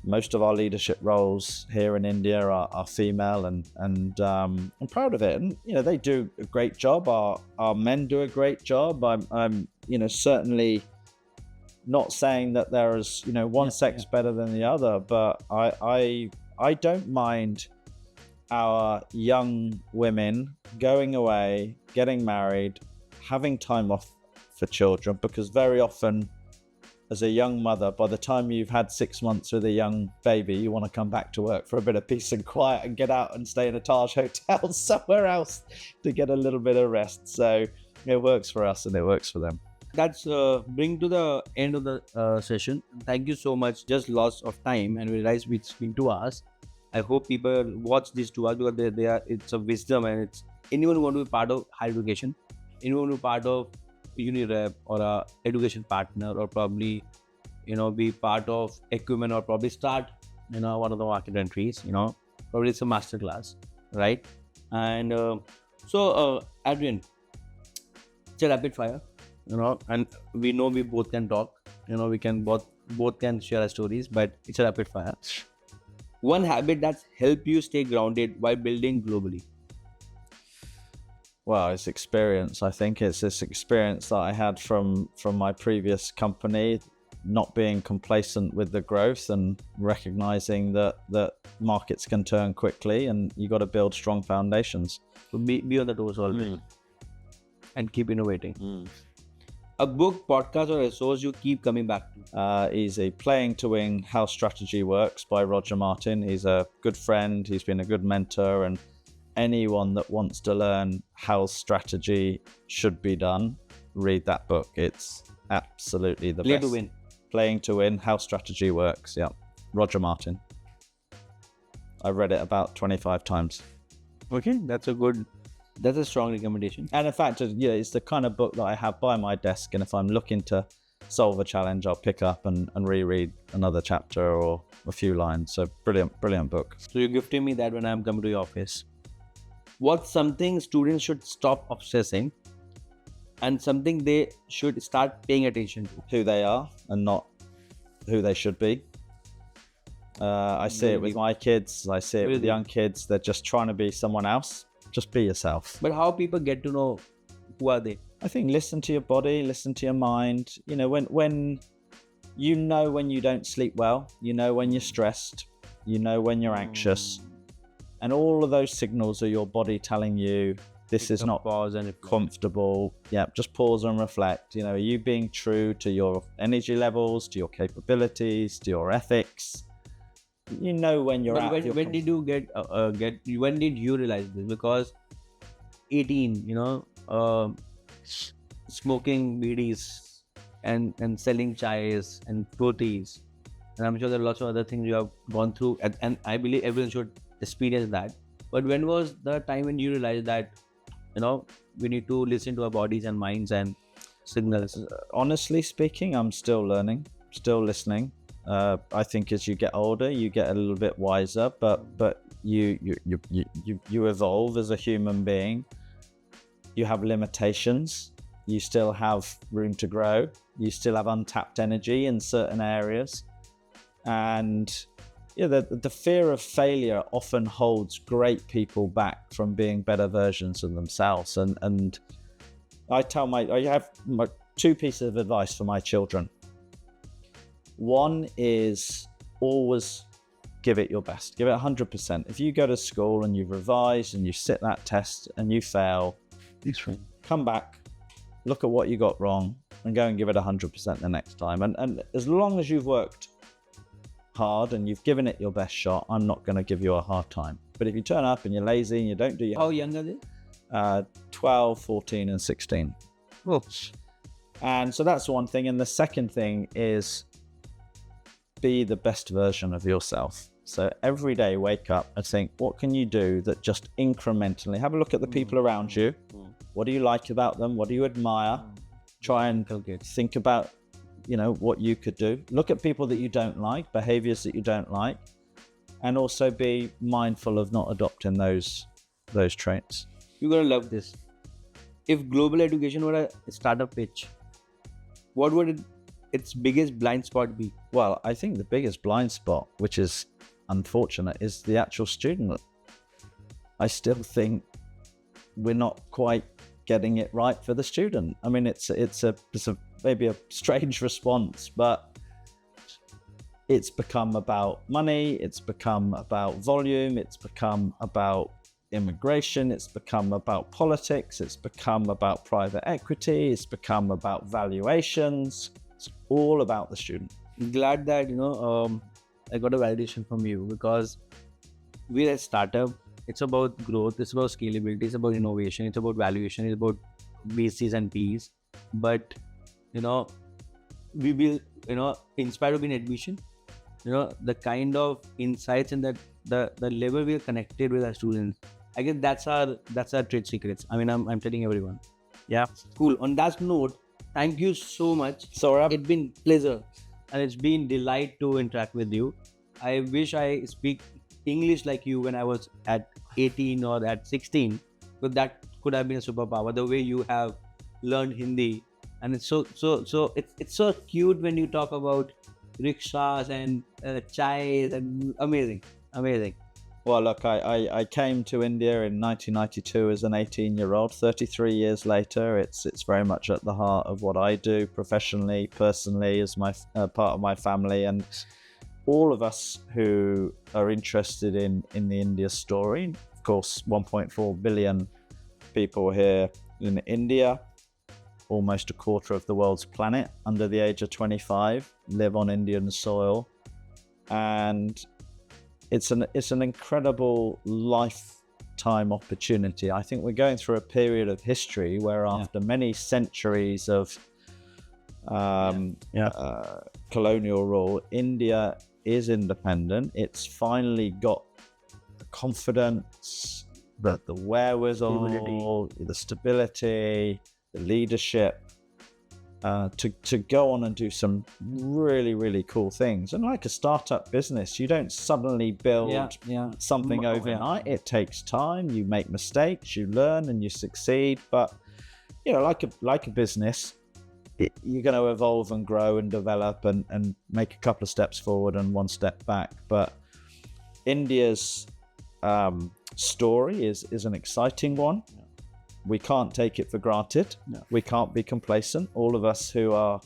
Most of our leadership roles here in India are female, and I'm proud of it. And you know, they do a great job. Our men do a great job. I'm you know, certainly not saying that there is, you know, one sex better than the other, but I don't mind our young women going away, getting married, having time off for children, because very often as a young mother, by the time you've had 6 months with a young baby, you want to come back to work for a bit of peace and quiet and get out and stay in a Taj hotel somewhere else to get a little bit of rest. So it works for us and it works for them. That's bring to the end of the session. Thank you so much. Just loss of time, and we realized it's been 2 hours. I hope people watch these 2 hours, because they are, it's a wisdom, and it's anyone who want to be part of higher education, anyone who part of UniRep or a education partner, or probably, you know, be part of Acumen, or probably start, you know, one of the market entries, you know, probably it's a masterclass, right? And so Adrian, it's a rapid fire. You know, and we know we both can talk, you know, we can both can share our stories, but it's a rapid fire. One habit that's helped you stay grounded while building globally. Well, it's experience. I think it's this experience that I had from my previous company, not being complacent with the growth and recognizing that markets can turn quickly, and you got to build strong foundations. So be on the toes always and keep innovating. A book, podcast, or a resource you keep coming back to? Easy. Playing to Win, How Strategy Works by Roger Martin. He's a good friend. He's been a good mentor. And anyone that wants to learn how strategy should be done, read that book. It's absolutely the best. To Win. Playing to Win, How Strategy Works. Yeah. Roger Martin. I've read it about 25 times. Okay. That's a strong recommendation. And in fact, it's the kind of book that I have by my desk. And if I'm looking to solve a challenge, I'll pick up and reread another chapter or a few lines. So brilliant book. So you're gifting me that when I'm coming to your office. What's something students should stop obsessing, and something they should start paying attention to? Who they are, and not who they should be. I see it with my kids. I see it with young kids. They're just trying to be someone else. Just be yourself. But how people get to know who are they? I think listen to your body, listen to your mind. You know, when you don't sleep well, you know when you're stressed, you know when you're anxious, and all of those signals are your body telling you this is not comfortable. Yeah, just pause and reflect. You know, are you being true to your energy levels, to your capabilities, to your ethics? You know when you're out. When did you when did you realize this? Because 18, smoking bidis and selling chais and rotis, and I'm sure there are lots of other things you have gone through, and I believe everyone should experience that. But when was the time when you realized that we need to listen to our bodies and minds and signals? Honestly speaking, I'm still learning, still listening. I think as you get older, you get a little bit wiser, but you evolve as a human being. You have limitations. You still have room to grow. You still have untapped energy in certain areas, and the fear of failure often holds great people back from being better versions of themselves. And I have my two pieces of advice for my children. One is always give it your best. Give it 100%. If you go to school and you've revised and you sit that test and you fail, come back, look at what you got wrong, and go and give it 100% the next time. And as long as you've worked hard and you've given it your best shot, I'm not going to give you a hard time. But if you turn up and you're lazy and you don't do your... How young are they? 12, 14 and 16. Oh. And so that's one thing. And the second thing is be the best version of yourself. So every day wake up and think, what can you do that just incrementally, have a look at the people around you. What do you like about them? What do you admire? Try and think about, what you could do. Look at people that you don't like, behaviors that you don't like, and also be mindful of not adopting those traits. You're going to love this. If global education were a startup pitch, what would its biggest blind spot be? Well, I think the biggest blind spot, which is unfortunate, is the actual student. I still think we're not quite getting it right for the student. I mean, it's maybe a strange response, but it's become about money, it's become about volume, it's become about immigration, it's become about politics, it's become about private equity, it's become about valuations. It's all about the student. Glad that I got a validation from you, because we're a startup. It's about growth, it's about scalability, it's about innovation, it's about valuation, it's about BCs and Ps. But we will in spite of being admission, the kind of insights and the level we are connected with our students, I guess that's our trade secrets. I mean, I'm telling everyone. Yeah, cool. On that note, thank you so much, Saurabh. It's been pleasure and it's been delight to interact with you. I wish I speak English like you when I was at 18 or at 16, but that could have been a superpower. The way you have learned Hindi, and it's so it's so cute when you talk about rickshaws and chais, and amazing. Well, look, I came to India in 1992 as an 18-year-old. 33 years later, it's very much at the heart of what I do professionally, personally, as my part of my family. And all of us who are interested in the India story, of course, 1.4 billion people here in India, almost a quarter of the world's planet under the age of 25 live on Indian soil. And it's an incredible lifetime opportunity. I think we're going through a period of history where after many centuries of colonial rule, India is independent. It's finally got the confidence, the wherewithal, the stability, the leadership to go on and do some really, really cool things. And like a startup business, you don't suddenly build something overnight. It takes time. You make mistakes, you learn, and you succeed. But like a business, you're going to evolve and grow and develop and make a couple of steps forward and one step back. But India's story is an exciting one. We can't take it for granted. We can't be complacent. All of us who are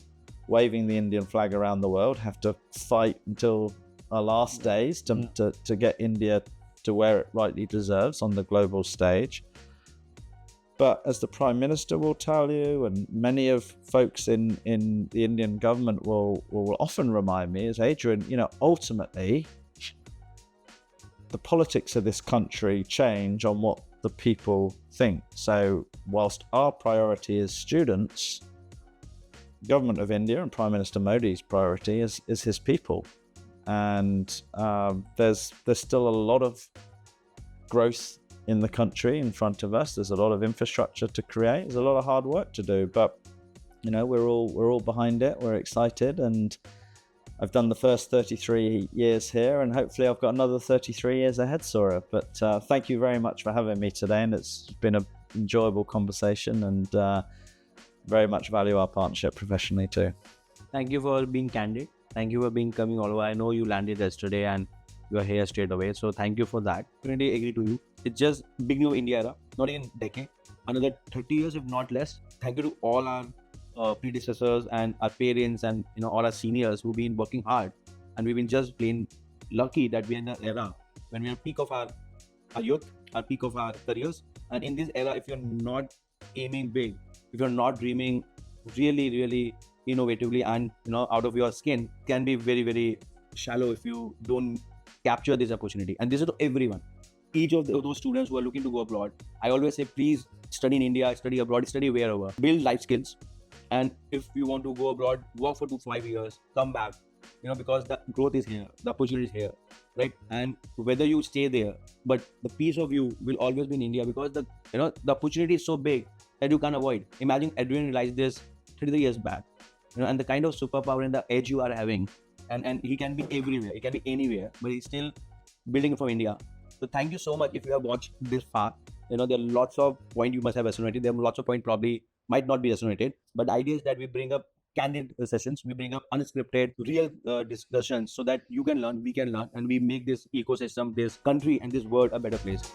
waving the Indian flag around the world have to fight until our last days to get India to where it rightly deserves on the global stage. But as the Prime Minister will tell you, and many of folks in the Indian government will often remind me, is Adrian, ultimately, the politics of this country change on what the people think. So whilst our priority is students, government of India and Prime Minister Modi's priority is his people. And there's still a lot of growth in the country in front of us. There's a lot of infrastructure to create. There's a lot of hard work to do, but we're all behind it. We're excited, and I've done the first 33 years here, and hopefully I've got another 33 years ahead, Saurabh. But thank you very much for having me today, and it's been an enjoyable conversation, and very much value our partnership professionally too. Thank you for being candid. Thank you for coming all over. I know you landed yesterday and you are here straight away, so thank you for that. I really agree to you. It's just beginning of India era, not even decade. Another 30 years, if not less. Thank you to all our predecessors and our parents and all our seniors who've been working hard, and we've been just plain lucky that we're in an era when we're at peak of our youth, our peak of our careers. And in this era, if you're not aiming big, if you're not dreaming really, really innovatively and out of your skin, can be very, very shallow if you don't capture this opportunity. And this is to everyone. Each of those students who are looking to go abroad, I always say, please study in India, study abroad, study wherever, build life skills. And if you want to go abroad, work for 2 to 5 years, come back, because the growth is here, the opportunity is here, right? And whether you stay there, but the piece of you will always be in India, because the opportunity is so big that you can't avoid. Imagine Adrian realized this 33 years back, and the kind of superpower and the edge you are having, and he can be everywhere, he can be anywhere, but he's still building it from India. So thank you so much if you have watched this far. There are lots of points you must have resonated. There are lots of points probably might not be resonated, but the idea is that we bring up candid sessions, we bring up unscripted, real discussions, so that you can learn, we can learn, and we make this ecosystem, this country, and this world a better place.